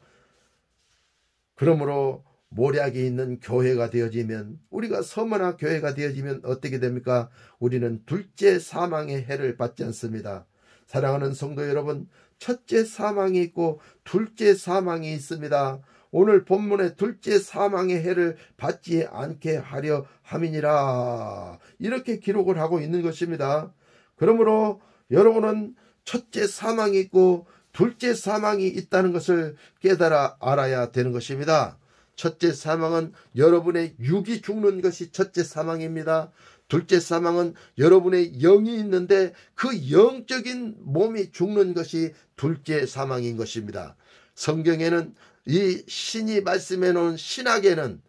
Speaker 1: 그러므로 모략이 있는 교회가 되어지면 우리가 서머나 교회가 되어지면 어떻게 됩니까? 우리는 둘째 사망의 해를 받지 않습니다. 사랑하는 성도 여러분, 첫째 사망이 있고 둘째 사망이 있습니다. 오늘 본문에 둘째 사망의 해를 받지 않게 하려 함이니라 이렇게 기록을 하고 있는 것입니다. 그러므로 여러분은 첫째 사망이 있고 둘째 사망이 있다는 것을 깨달아 알아야 되는 것입니다. 첫째 사망은 여러분의 육이 죽는 것이 첫째 사망입니다. 둘째 사망은 여러분의 영이 있는데 그 영적인 몸이 죽는 것이 둘째 사망인 것입니다. 성경에는 이 신이 말씀해 놓은 신학에는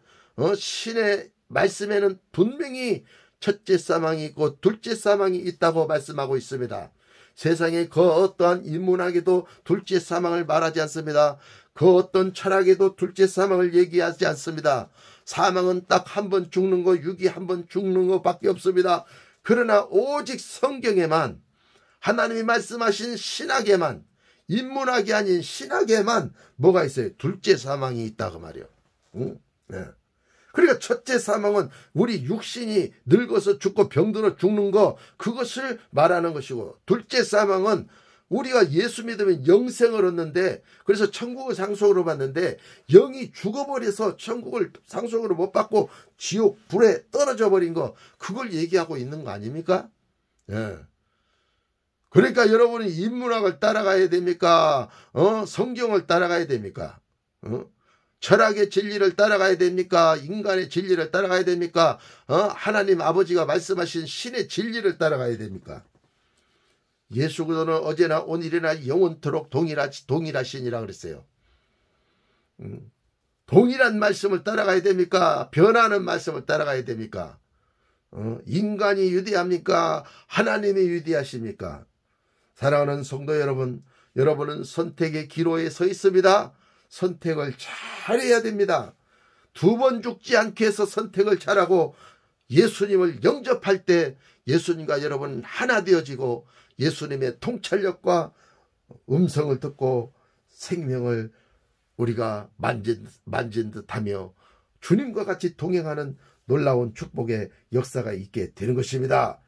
Speaker 1: 신의 말씀에는 분명히 첫째 사망이 있고 둘째 사망이 있다고 말씀하고 있습니다. 세상에 그 어떠한 인문학에도 둘째 사망을 말하지 않습니다. 그 어떤 철학에도 둘째 사망을 얘기하지 않습니다. 사망은 딱 한 번 죽는 거, 육이 한 번 죽는 것밖에 없습니다. 그러나 오직 성경에만 하나님이 말씀하신 신학에만 인문학이 아닌 신학에만 뭐가 있어요? 둘째 사망이 있다고 말이요. 응? 네. 그러니까 첫째 사망은 우리 육신이 늙어서 죽고 병들어 죽는 거 그것을 말하는 것이고 둘째 사망은 우리가 예수 믿으면 영생을 얻는데 그래서 천국을 상속으로 받는데 영이 죽어버려서 천국을 상속으로 못 받고 지옥 불에 떨어져 버린 거 그걸 얘기하고 있는 거 아닙니까? 예. 그러니까 여러분이 인문학을 따라가야 됩니까? 성경을 따라가야 됩니까? 철학의 진리를 따라가야 됩니까? 인간의 진리를 따라가야 됩니까? 하나님 아버지가 말씀하신 신의 진리를 따라가야 됩니까? 예수 그리스도는 어제나 오늘이나 영원토록 동일하시니라 그랬어요. 동일한 말씀을 따라가야 됩니까? 변하는 말씀을 따라가야 됩니까? 인간이 위대합니까? 하나님이 위대하십니까? 사랑하는 성도 여러분, 여러분은 선택의 기로에 서 있습니다. 선택을 잘해야 됩니다. 두 번 죽지 않게 해서 선택을 잘하고 예수님을 영접할 때 예수님과 여러분 하나 되어지고 예수님의 통찰력과 음성을 듣고 생명을 우리가 만진 듯하며 주님과 같이 동행하는 놀라운 축복의 역사가 있게 되는 것입니다.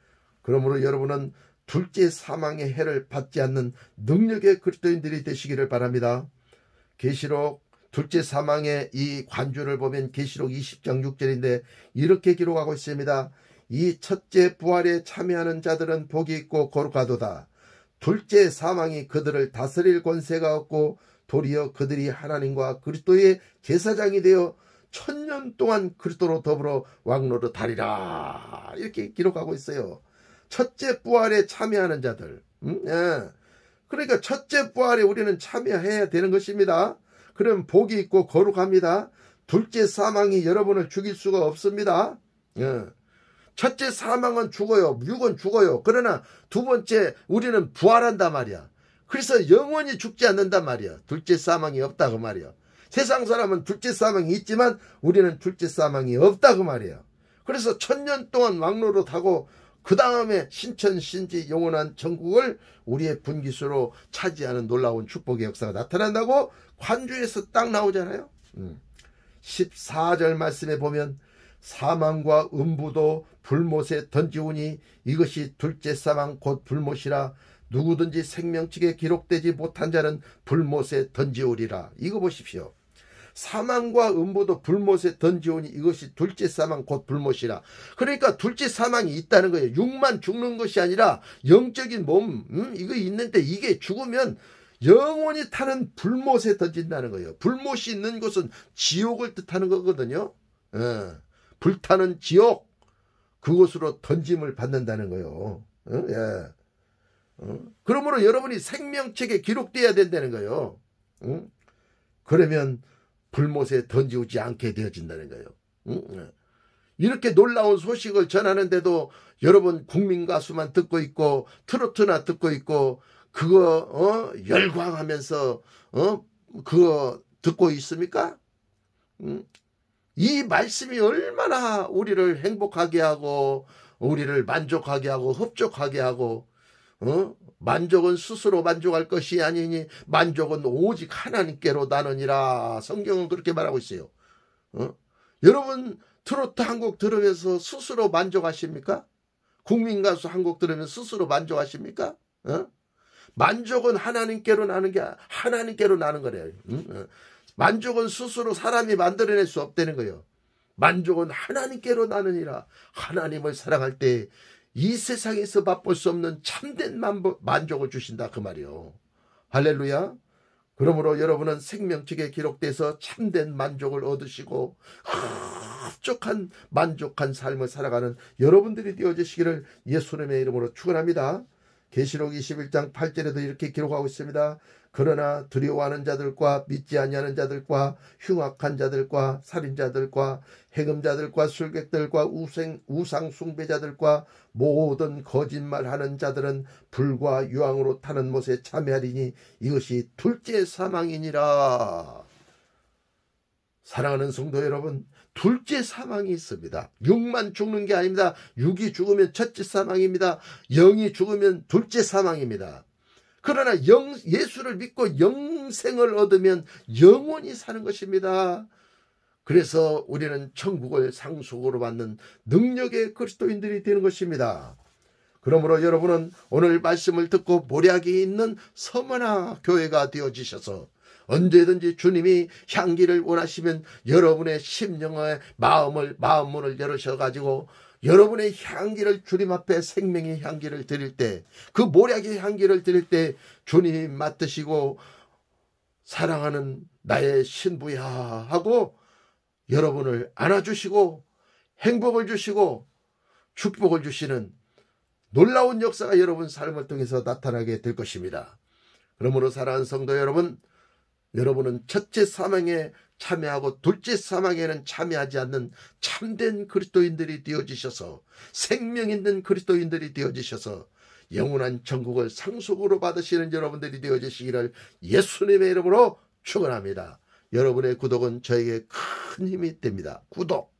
Speaker 1: 그러므로 여러분은 둘째 사망의 해를 받지 않는 능력의 그리스도인들이 되시기를 바랍니다. 계시록 둘째 사망의 이 관주를 보면 계시록 20장 6절인데 이렇게 기록하고 있습니다. 이 첫째 부활에 참여하는 자들은 복이 있고 거룩하도다. 둘째 사망이 그들을 다스릴 권세가 없고 도리어 그들이 하나님과 그리스도의 제사장이 되어 1000년 동안 그리스도로 더불어 왕노릇하리라. 이렇게 기록하고 있어요. 첫째 부활에 참여하는 자들. 예. 그러니까 첫째 부활에 우리는 참여해야 되는 것입니다. 그럼 복이 있고 거룩합니다. 둘째 사망이 여러분을 죽일 수가 없습니다. 예. 첫째 사망은 죽어요. 육은 죽어요. 그러나 두 번째 우리는 부활한단 말이야. 그래서 영원히 죽지 않는단 말이야. 둘째 사망이 없다고 말이야. 세상 사람은 둘째 사망이 있지만 우리는 둘째 사망이 없다고 말이야. 그래서 1000년 동안 왕노릇하고 그 다음에 신천신지 영원한 천국을 우리의 분깃으로 차지하는 놀라운 축복의 역사가 나타난다고 관주에서 딱 나오잖아요. 14절 말씀에 보면 사망과 음부도 불못에 던지우니 이것이 둘째 사망 곧 불못이라 누구든지 생명책에 기록되지 못한 자는 불못에 던지우리라. 이거 보십시오. 사망과 음부도 불못에 던지오니 이것이 둘째 사망 곧 불못이라. 그러니까 둘째 사망이 있다는 거예요. 육만 죽는 것이 아니라 영적인 몸 이거 있는데 이게 죽으면 영원히 타는 불못에 던진다는 거예요. 불못이 있는 곳은 지옥을 뜻하는 거거든요. 불타는 지옥 그곳으로 던짐을 받는다는 거예요. 그러므로 여러분이 생명책에 기록돼야 된다는 거예요. 그러면 불못에 던지우지 않게 되어진다는 거예요. 이렇게 놀라운 소식을 전하는데도 여러분 국민 가수만 듣고 있고 트로트나 듣고 있고 그거 열광하면서 그거 듣고 있습니까? 이 말씀이 얼마나 우리를 행복하게 하고 우리를 만족하게 하고 흡족하게 하고 만족은 스스로 만족할 것이 아니니 만족은 오직 하나님께로 나느니라. 성경은 그렇게 말하고 있어요. 여러분 트로트 한 곡 들으면서 스스로 만족하십니까? 국민가수 한 곡 들으면 스스로 만족하십니까? 만족은 하나님께로 나는 게 하나님께로 나는 거래요. 만족은 스스로 사람이 만들어낼 수 없다는 거예요. 만족은 하나님께로 나느니라. 하나님을 사랑할 때 이 세상에서 맛볼 수 없는 참된 만족을 주신다 그 말이요. 할렐루야. 그러므로 여러분은 생명책에 기록돼서 참된 만족을 얻으시고 흡족한 만족한 삶을 살아가는 여러분들이 되어주시기를 예수님의 이름으로 축원합니다. 계시록 21장 8절에도 이렇게 기록하고 있습니다. 그러나 두려워하는 자들과 믿지 아니하는 자들과 흉악한 자들과 살인자들과 해금자들과 술객들과 우상 숭배자들과 모든 거짓말하는 자들은 불과 유황으로 타는 못에 참여하리니 이것이 둘째 사망이니라. 사랑하는 성도 여러분, 둘째 사망이 있습니다. 육만 죽는 게 아닙니다. 육이 죽으면 첫째 사망입니다. 영이 죽으면 둘째 사망입니다. 그러나 예수를 믿고 영생을 얻으면 영원히 사는 것입니다. 그래서 우리는 천국을 상속으로 받는 능력의 그리스도인들이 되는 것입니다. 그러므로 여러분은 오늘 말씀을 듣고 모략이 있는 서머나 교회가 되어지셔서 언제든지 주님이 향기를 원하시면 여러분의 심령의 마음문을 열으셔가지고 여러분의 향기를 주님 앞에 생명의 향기를 드릴 때 그 모략의 향기를 드릴 때 주님이 맡으시고 사랑하는 나의 신부야 하고 여러분을 안아주시고 행복을 주시고 축복을 주시는 놀라운 역사가 여러분 삶을 통해서 나타나게 될 것입니다. 그러므로 사랑하는 성도 여러분, 여러분은 첫째 사망에 참여하고 둘째 사망에는 참여하지 않는 참된 그리스도인들이 되어지셔서 생명 있는 그리스도인들이 되어지셔서 영원한 천국을 상속으로 받으시는 여러분들이 되어지시기를 예수님의 이름으로 축원합니다. 여러분의 구독은 저에게 큰 힘이 됩니다. 구독!